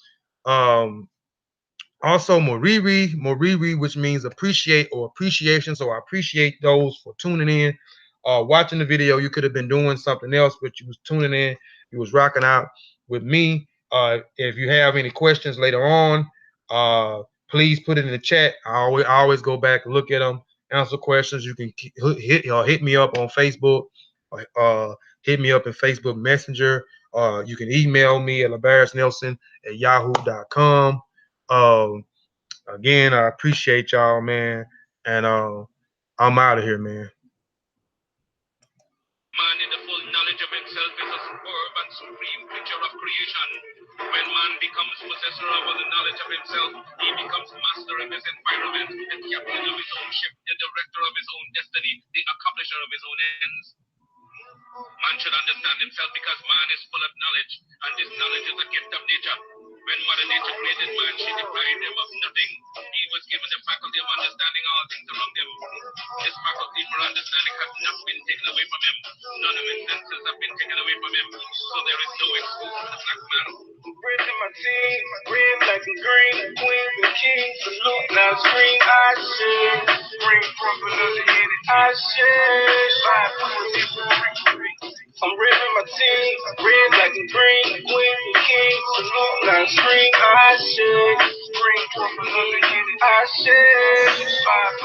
Also, Moriri, which means appreciate or appreciation. So I appreciate those for tuning in, watching the video. You could have been doing something else, but you was tuning in. You was rocking out with me. If you have any questions later on, please put it in the chat. I always go back and look at them, answer questions. You can hit me up on Facebook, hit me up in Facebook Messenger. You can email me at labarrisnelson@yahoo.com. Again, I appreciate y'all, man, and I'm out of here, man. Man in the full knowledge of himself is a superb and supreme creature of creation. When man becomes possessor of the knowledge of himself, he becomes master of his environment, the captain of his own ship, the director of his own destiny, the accomplisher of his own ends. Man should understand himself because man is full of knowledge, and this knowledge is a gift of nature. When Mother Nature created man, she deprived him of nothing. He was given the faculty of understanding all things around him. This faculty for understanding has not been taken away from him. None of his senses have been taken away from him. So there is no excuse for the black man. I'm bridging my team, red, black, and green, queen and king, salute, now scream, I should bring from another hit, I should five I'm ripping my team, red, black, and green, queen and king, salute, now scream, I should bring from another hit, I should five